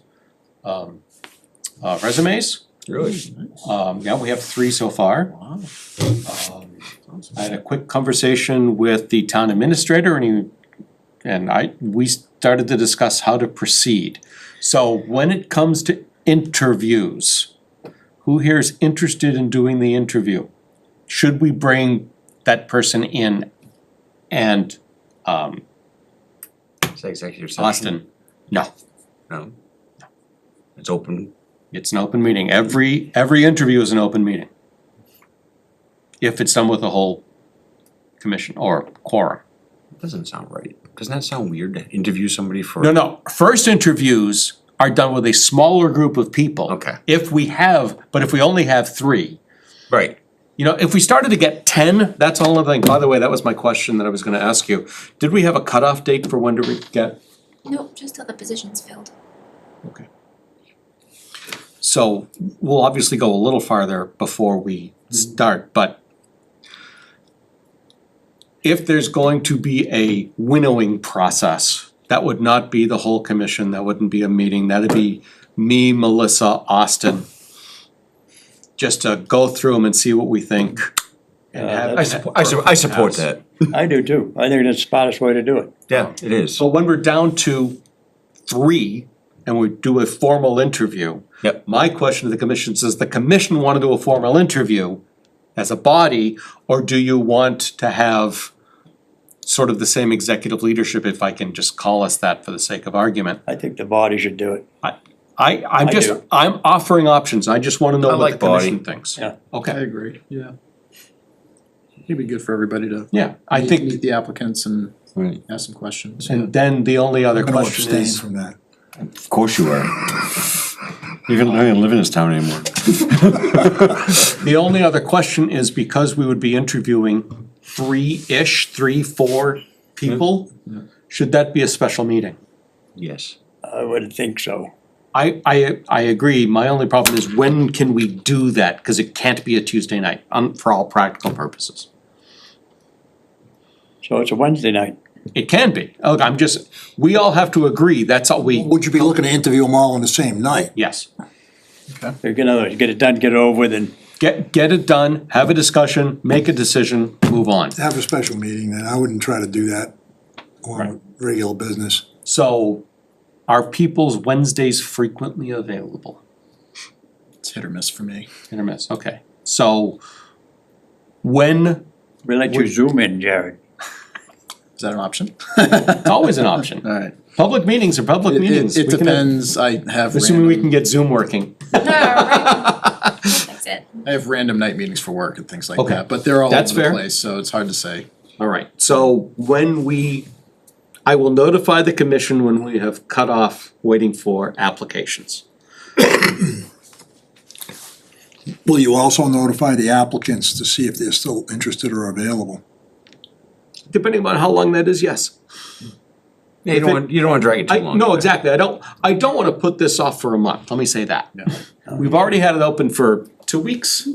resumes. Really? Yeah, we have 3 so far. I had a quick conversation with the town administrator and we started to discuss how to proceed. So when it comes to interviews, who here is interested in doing the interview? Should we bring that person in and, Is that executive session? Austin? No, No. It's open. it's an open meeting. Every interview is an open meeting. if it's done with a whole commission or quorum. Doesn't sound right. Doesn't that sound weird to interview somebody for? No, first interviews are done with a smaller group of people. Okay. If we only have 3. Right. You know, if we started to get 10, that's all other thing. By the way, that was my question that I was gonna ask you. Did we have a cutoff date for when do we get? Nope, just till the position's filled. Okay. So we'll obviously go a little farther before we start, but if there's going to be a winnowing process, that would not be the whole commission, that wouldn't be a meeting, that'd be me, Melissa, Austin. Just to go through them and see what we think. And have- I support that. I do too. I think that's the smartest way to do it. Yeah, it is. So when we're down to 3 and we do a formal interview. Yep. My question to the commission is, does the commission want to do a formal interview as a body, or do you want to have sort of the same executive leadership, if I can just call us that for the sake of argument? I think the body should do it. I'm I just, do. I'm offering options, I just wanna know I what like the commission body. thinks. Yeah. I Okay, agree, yeah. It'd be good for everybody to yeah, I meet think, the applicants and Right. ask some questions. and then the only other I'm gonna question abstain is, from that. Of course you are. You're not gonna live in this town anymore. the only other question is, because we would be interviewing 3, 4 people, should that be a special meeting? Yes. I would think so. I agree, my only problem is, when can we do that, cause it can't be a Tuesday night, for all practical purposes. So it's a Wednesday night. It can be, look, I'm just, we all have to agree, that's all we, Would you be looking to interview them all on the same night? yes. You know, get it done, get it over with, and Get it done, have a discussion, make a decision, move on. Have a special meeting, then I wouldn't try to do that on regular business. So, are people's Wednesdays frequently available? It's hit or miss for me. Hit or miss, okay. So, when, we let you zoom in, Jared. Is that an option? it's always an option. Alright. Public meetings are public meetings. It We can have- depends, I have Assuming we random, can get Zoom working. That's it. I have random night meetings for work and things like Okay. that, but they're all That's over the fair. place, so it's hard to say. Alright, so I will notify the commission when we have cut off waiting for applications. Will you also notify the applicants to see if they're still interested or available? Depending on how long that is, yes. Yeah, you don't wanna drag it too long. No, exactly, I don't wanna put this off for a month, let me say that. We've already had it open for 2 weeks?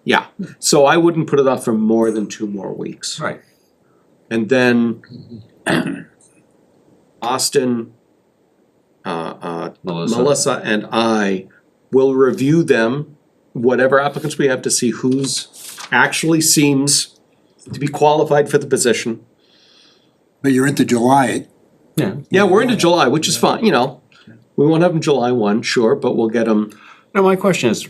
Yeah, so I wouldn't put it off for more than 2 more weeks. Right. And then Austin, Melissa and I will review them, whatever applicants we have, to see who's actually seems to be qualified for the position. But you're into July, Yeah. Yeah, we're into July, which is fine, you know. We won't have them July 1, sure, but we'll get them. Now, my question is,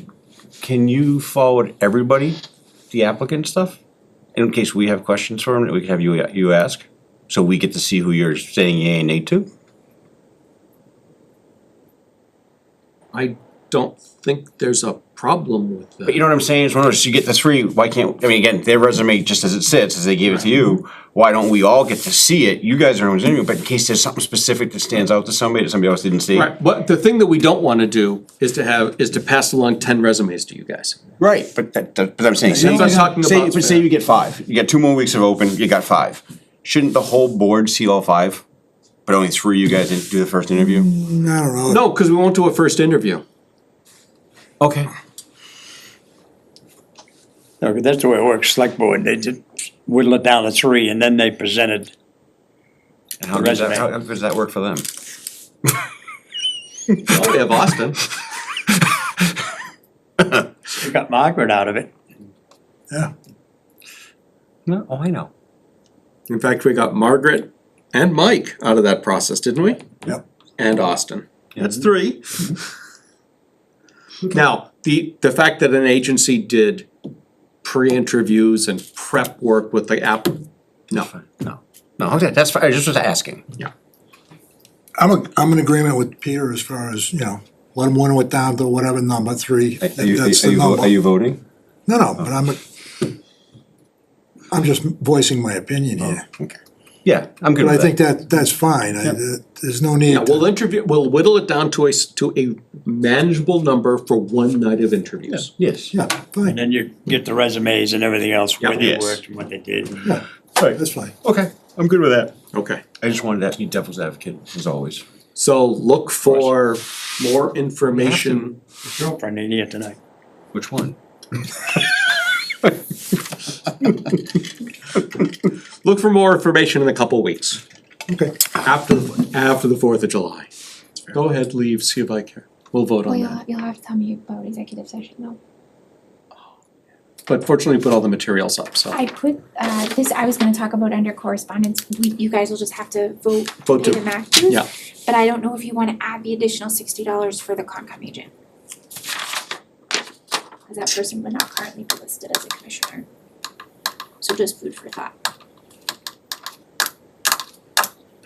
can you forward everybody the applicant stuff? In case we have questions for them, that we can have you ask, so we get to see who you're saying yay and nay to? I don't think there's a problem with that. But you know what I'm saying, is, so you get the 3, why can't, I mean, again, their resume just as it sits, as they gave it to you, why don't we all get to see it? You guys are always interviewing, but in case there's something specific that stands out to somebody that somebody else didn't see. Right, but the thing that we don't wanna do is to pass along 10 resumes to you guys. Right, but I'm saying, That's what I'm talking say, about. but say you get 5, you got 2 more weeks of open, you got 5. Shouldn't the whole board see all 5? But only 3 you guys didn't do the first interview? I don't know. No, cause we won't do a first interview. Okay. No, that's the way it works, select board, they just whittle it down to 3 and then they presented. And how The does that, resume. how does that work for them? Oh, we have Austin. We got Margaret out of it. Yeah, No, oh, I know. In fact, we got Margaret and Mike out of that process, didn't we? yep. And Austin. That's 3. Now, the fact that an agency did pre-interviews and prep work with the app, no. No, okay, that's fine, I just was asking. I'm in agreement with Peter as far as, let them winnow it down to whatever number, 3. That's the number. Are you voting? No, but I'm just voicing my opinion here. Okay. Yeah, I'm good But I with think that. that's fine. There's no need Yeah, to. we'll whittle it down to a manageable number for one night of interviews. Yes. Yeah, And fine. then you get the resumes and everything else, where they Yes. worked and what they did. Yeah, Right. that's fine. Okay, I'm good with that. Okay. I just wanted to be devil's advocate, as always. So look for more information. Girlfriend ain't here tonight. Which one? Look for more information in a couple weeks, Okay. after the 4th of July. Go ahead, leave, see if I care. We'll vote Well, on that. you'll have to tell me about executive session though. But fortunately, put all the materials up, so. I put, I was gonna talk about under correspondence, you guys will just have to vote Vote pay to- the matches. yeah. But I don't know if you wanna add the additional $60 for the Concom agent. Cause that person would not currently be listed as a commissioner. So just food for thought.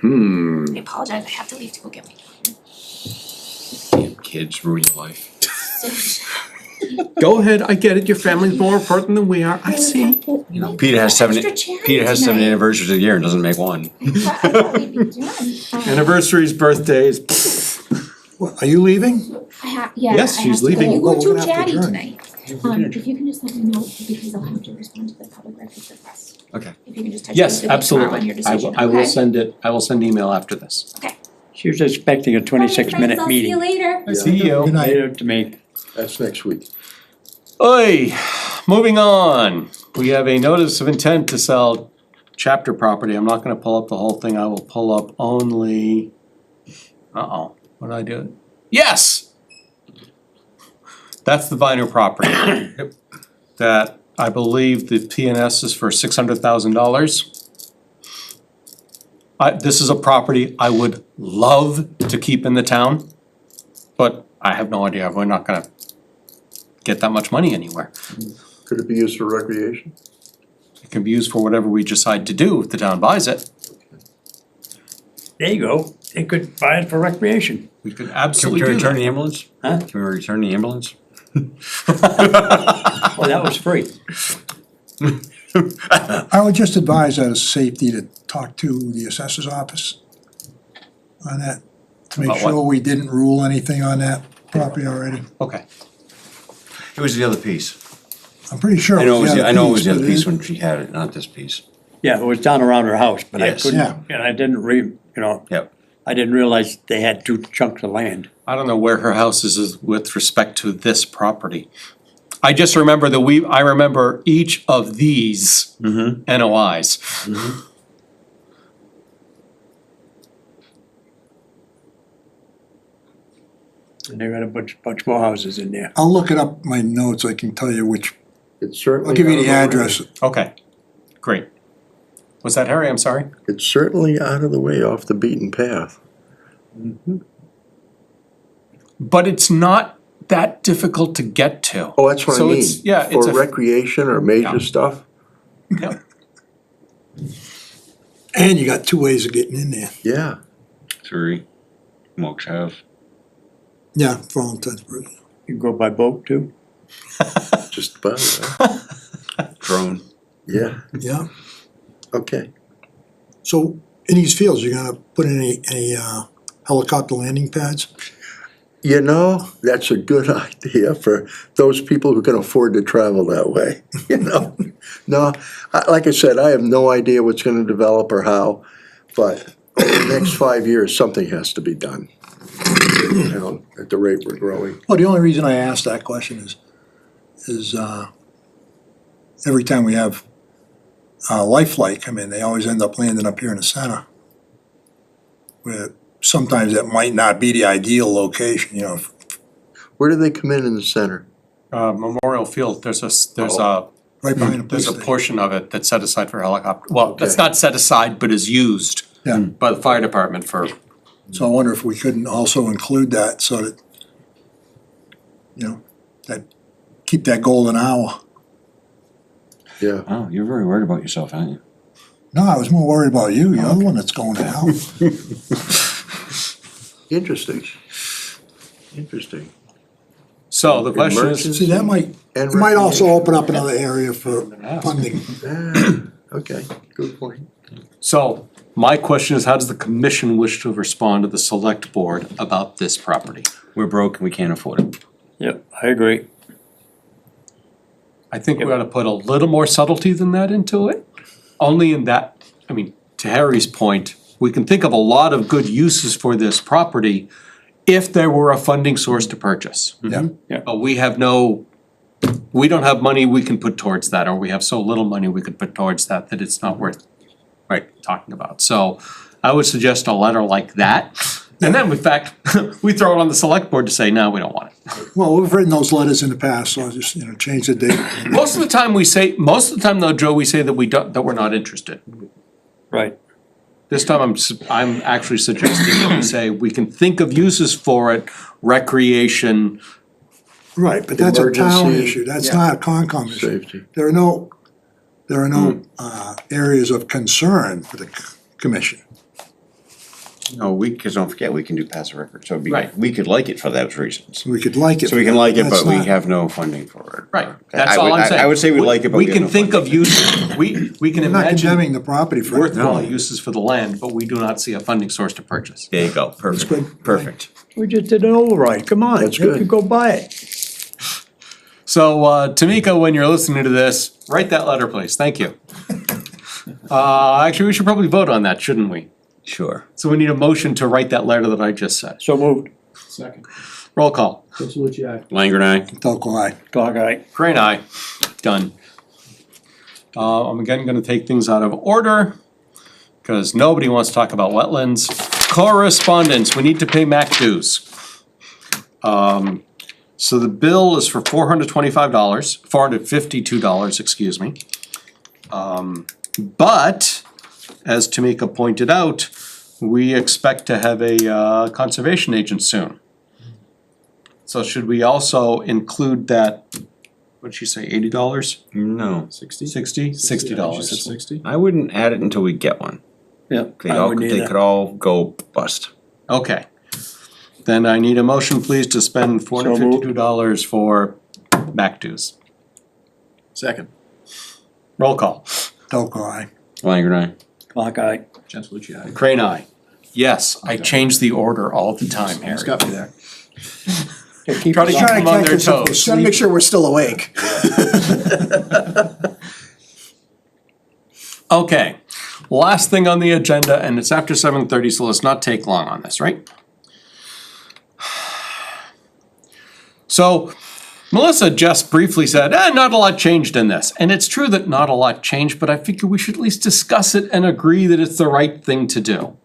I apologize, I have to leave to go get my daughter. Damn kids ruin your life. Go ahead, I get it, your family's more important than we are, I see. You know, Peter has seven anniversaries a year and doesn't make one. I thought we'd be done. Anniversaries, birthdays, What, are you leaving? Yes, she's leaving. You Well, were we're too gonna have to chatty adjourn. tonight. If you can just let me know, because I'll have to respond to the public records request. Okay. If you can just touch yes, base with me tomorrow on absolutely. your decision, I will okay? send email after this. She was expecting a 26-minute I'll see meeting. you later. I see you. Good night. Later to me. That's next week. Oi, moving on. We have a notice of intent to sell chapter property. I'm not gonna pull up the whole thing. I will pull up only, what did I do? Yes! That's the Viner property. That I believe the PNS is for $600,000. This is a property I would love to keep in the town, but I have no idea. We're not gonna get that much money anywhere. Could it be used for recreation? It can be used for whatever we decide to do if the town buys it. There you go. They could buy it for recreation. We could Can we absolutely do return that. the ambulance? Huh? Can we return the ambulance? Well, that was free. I would just advise out of safety to talk to the assessor's office on that, to make About what? sure we didn't rule anything on that property already. Okay, It was the other piece. I'm pretty sure I it know it was was, the other I know it was the piece, other but piece it- when she had it, not this piece. Yeah, it was down around her house, but I Yes. couldn't, Yeah. and I didn't Yep. I didn't realize they had two chunks of land. I don't know where her house is with respect to this property. I just remember I remember each of these NOIs. And they got a bunch more houses in there. I'll look it up, my notes, I can tell you which, It's certainly. I'll give you out the of way. address. Okay, great. Was that Harry? I'm sorry. It's certainly out of the way, off the beaten path. But it's not that difficult to get to. Oh, that's what I So mean. it's- yeah, it's For a- recreation or major Yeah. stuff, Yep. And you got two ways of getting in there. yeah. 3, Monk's House. Yeah, for all intents and purposes. You can go by boat too. Just about, huh? Drone. Yeah, Yeah, okay. so in these fields, you're gonna put in any helicopter landing pads? You know, that's a good idea for those people who can afford to travel that way, you know? No, like I said, I have no idea what's gonna develop or how, but over the next 5 years, something has to be done. You know, at the rate we're growing. Well, the only reason I asked that question is every time we have Life Flight come in, they always end up landing up here in the center. Where sometimes it might not be the ideal location, you know. Where do they come in the center? Memorial Field, there's a Right behind the police there's a station. portion of it that's set aside for helicopter. Well, that's Okay. not set aside, but is used Yeah, by the fire department for, so I wonder if we couldn't also include that so that, you know, that, keep that golden hour. Yeah, Oh, you're very worried about yourself, aren't you? No, I was more worried about you, you're the one that's going to hell. interesting. Interesting. so the question is, Emergency See, that might, and it might also recreation. open up another area for funding. Ah, Okay, good point. So my question is, how does the commission wish to respond to the select board about this property? We're broke and we can't afford it. Yep, I agree. I think we ought to put a little more subtlety than that into it. Only in that, I mean, to Harry's point, we can think of a lot of good uses for this property if there were a funding source to purchase. Yeah. But we don't have money we can put towards that, or we have so little money we could put towards that it's not worth talking about. So I would suggest a letter like that. And then in fact, we throw it on the select board to say, no, we don't want it. Well, we've written those letters in the past, so I'll just, change the date. Most of the time though, Joe, we say that that we're not interested. Right. This time I'm actually suggesting that we say we can think of uses for it, recreation. Right, but that's a town Emergency. issue, that's not a Concom issue. Safety. There are no areas of concern for the commission. No, cause don't forget, we can do passive record, so it'd be, Right. we could like it for those reasons. We could like it. So we can like it, That's but we not- have no funding for it. Right, that's all I'm saying. I would say we like it, but We we have can no think funding. of uses, we can I'm not imagine condemning the property for it. worthwhile uses for the land, but we do not see a funding source to purchase. There you go, good. perfect, perfect. We just did an override, come on, That's you good. can go buy it. So, Tamika, when you're listening to this, write that letter, please, thank you. Actually, we should probably vote on that, shouldn't we? Sure. So we need a motion to write that letter that I just said. So moved. Second. Roll call. Langer and I. Telco I. Clock eye. Crane, aye. Done. I'm again gonna take things out of order, cause nobody wants to talk about wetlands. Correspondence, we need to pay MAC dues. So the bill is for $452, excuse me. But, as Tamika pointed out, we expect to have a conservation agent soon. So should we also include that, what'd she say, $80? No, $60? $60? She said 60? I wouldn't add it until we get one. Yeah, They I all, would need they that. could all go bust. Okay. Then I need a motion, please, to spend $452 for back dues. Second. Roll call. Telco I. Langer and Clock eye. Gentilucci, aye. Crane, aye. Yes, I change the order all the time, Harry. He's got me there. Yeah, keep Try to it keep on. them on their Catch us if we're toes. Gotta make sure we're still awake. Okay, last thing on the agenda, and it's after 7:30, so let's not take long on this, right? So Melissa just briefly said, not a lot changed in this. And it's true that not a lot changed, but I figure we should at least discuss it and agree that it's the right thing to do.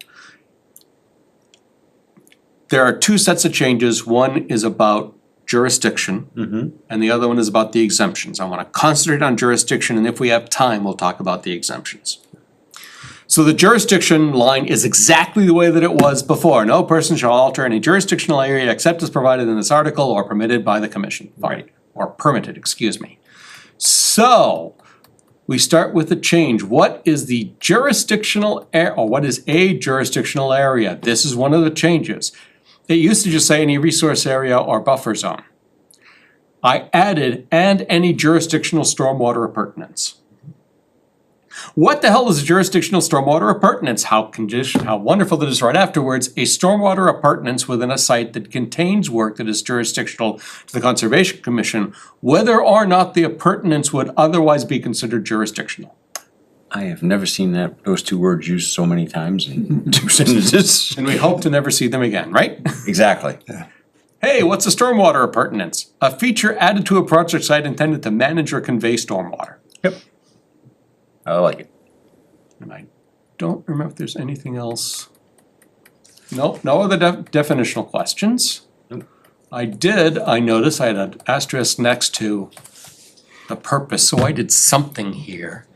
There are two sets of changes. One is about jurisdiction, and the other one is about the exemptions. I wanna concentrate on jurisdiction, and if we have time, we'll talk about the exemptions. So the jurisdiction line is exactly the way that it was before. No person shall alter any jurisdictional area except as provided in this article or permitted by the commission. Fine, or permitted, excuse me. So, we start with the change. What is the jurisdictional or what is a jurisdictional area? This is one of the changes. It used to just say any resource area or buffer zone. I added and any jurisdictional stormwater appurtenance. What the hell is a jurisdictional stormwater appurtenance? How wonderful that is right afterwards. A stormwater appurtenance within a site that contains work that is jurisdictional to the Conservation Commission, whether or not the appurtenance would otherwise be considered jurisdictional. I have never seen those two words used so many times in two sentences. And we hope to never see them again, right? Exactly. Hey, what's a stormwater appurtenance? A feature added to a project site intended to manage or convey stormwater. Yep. I like it. And I don't remember if there's anything else. No other definitional questions. I noticed I had an asterisk next to the purpose, so I did something here.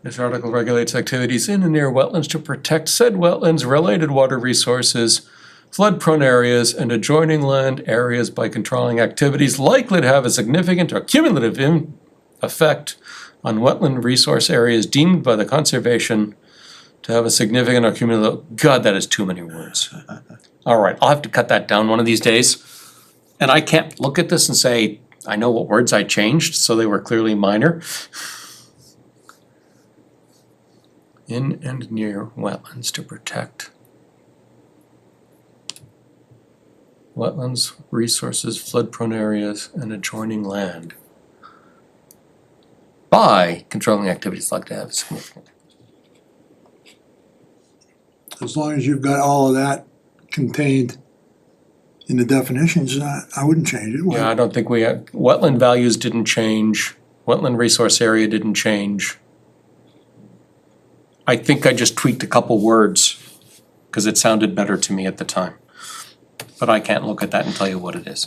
This article regulates activities in and near wetlands to protect said wetlands, related water resources, flood-prone areas, and adjoining land areas by controlling activities likely to have a significant or cumulative effect on wetland resource areas deemed by the conservation to have a significant or cumulative, God, that is too many words. All right, I'll have to cut that down one of these days. And I can't look at this and say, I know what words I changed, so they were clearly minor. in and near wetlands to protect wetlands, resources, flood-prone areas, and adjoining land by controlling activities like to have significant. As long as you've got all of that contained in the definitions, I wouldn't change it. Yeah, I don't think we had, wetland values didn't change, wetland resource area didn't change. I think I just tweaked a couple words, cause it sounded better to me at the time. But I can't look at that and tell you what it is.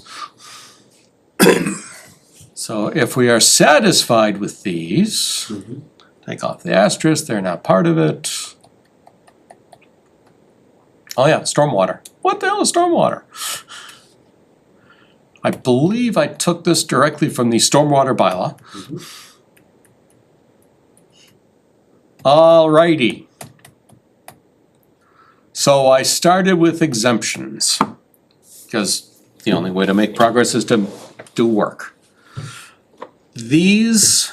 So if we are satisfied with these, take off the asterisk, they're not part of it. Oh yeah, stormwater. What the hell is stormwater? I believe I took this directly from the stormwater bylaw. Alrighty. So I started with exemptions, because the only way to make progress is to do work. These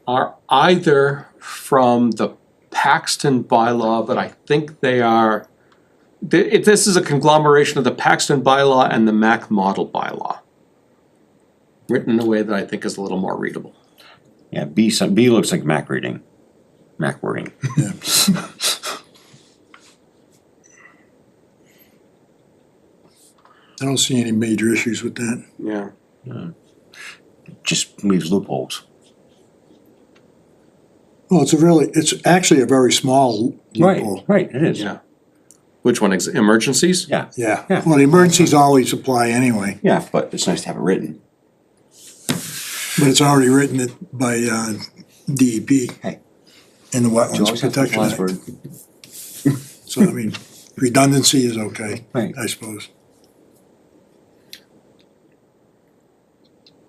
are either from the Paxton bylaw, but I think they are, this is a conglomeration of the Paxton bylaw and the Mac model bylaw, written in a way that I think is a little more readable. Yeah, B looks like Mac wording. I don't see any major issues with that. Yeah. Just leaves loopholes. Well, it's actually a very small loophole. Right, it is. Yeah. Which one, emergencies? Yeah, Yeah, well, the emergencies always apply anyway, yeah, but it's nice to have it written. but it's already written it by DEP Hey. in the You Wetlands always have the Protection last Act. word. So, I mean, redundancy is okay, Right. I suppose.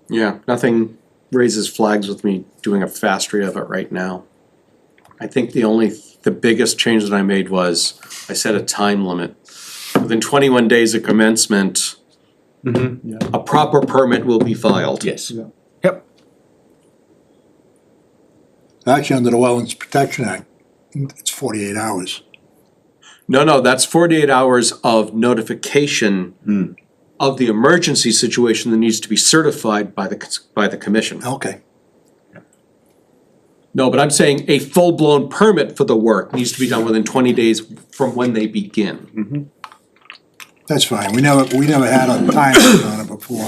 Yeah, nothing raises flags with me doing a fast read of it right now. I think the biggest change that I made was I set a time limit. Within 21 days of commencement, a proper permit will be filed. Yes. Yep. Actually, under the Wetlands Protection Act, it's 48 hours. No, that's 48 hours of notification of the emergency situation that needs to be certified by the commission. Okay, No, but I'm saying a full-blown permit for the work needs to be done within 20 days from when they begin. that's fine. We never had a time limit on it before.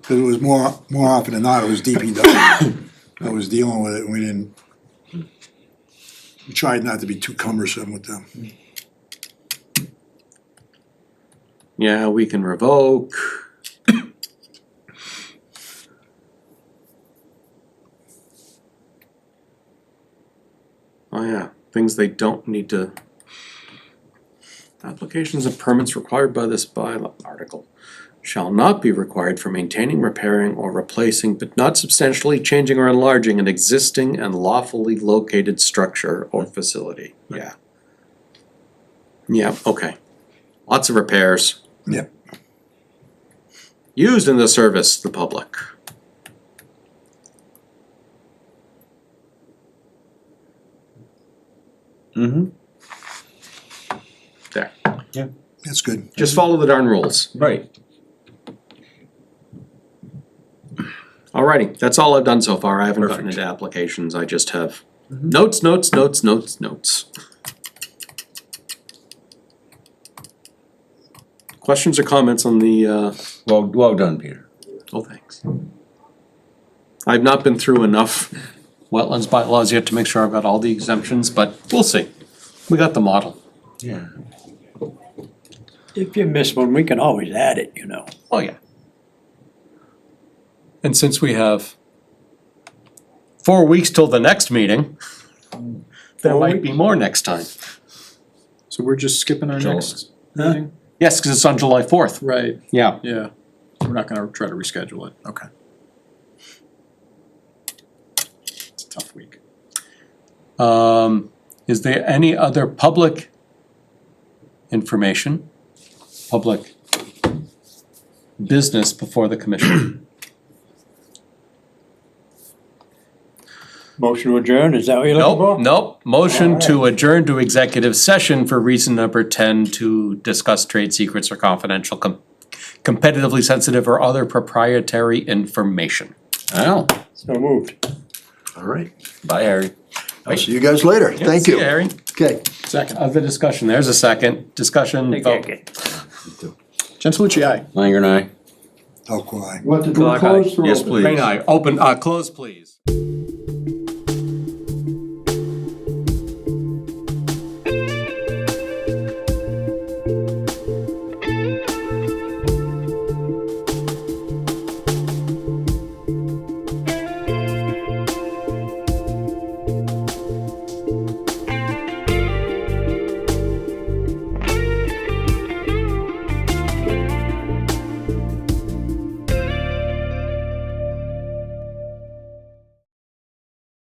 Cause it was more often than not, it was DPW that was dealing with it, and we tried not to be too cumbersome with them. Yeah, we can revoke. Oh yeah, things they don't need to. Applications and permits required by this bylaw article shall not be required for maintaining, repairing, or replacing, but not substantially changing or enlarging an existing and lawfully located structure or facility. Yeah. Yeah, okay. Lots of repairs. Yep. Used in the service the public. There. That's good. Just follow the darn rules. Right. Alrighty, that's all I've done so far. I haven't gotten Perfect. into applications. I just have notes, notes, notes, notes, notes. Questions or comments on the, Well done, Peter. oh, thanks. I've not been through enough wetlands bylaws yet to make sure I've got all the exemptions, but we'll see. We got the model. Yeah. If you miss one, we can always add it, you know. Oh, yeah. And since we have 4 weeks till the next meeting, there might be more next time. So we're just skipping our July. next meeting? Yes, because it's on July 4th. Right, Yeah. yeah. We're not gonna try to reschedule it, okay. It's a tough week. Is there any other public information, public business before the commission? Motion to adjourn, is that what you're looking for? Nope, motion to adjourn to executive session for reason number 10 to discuss trade secrets or confidential, competitively sensitive or other proprietary information. Oh, So moved. All right, bye, Harry. I'll see you guys later, thank See you. Harry. Okay. Second. Other discussion, there's a second, discussion, vote. Gentilucci, aye. Langer and I. How quiet. Want the door closed or Yes, open? please. Rain aye, open, close please.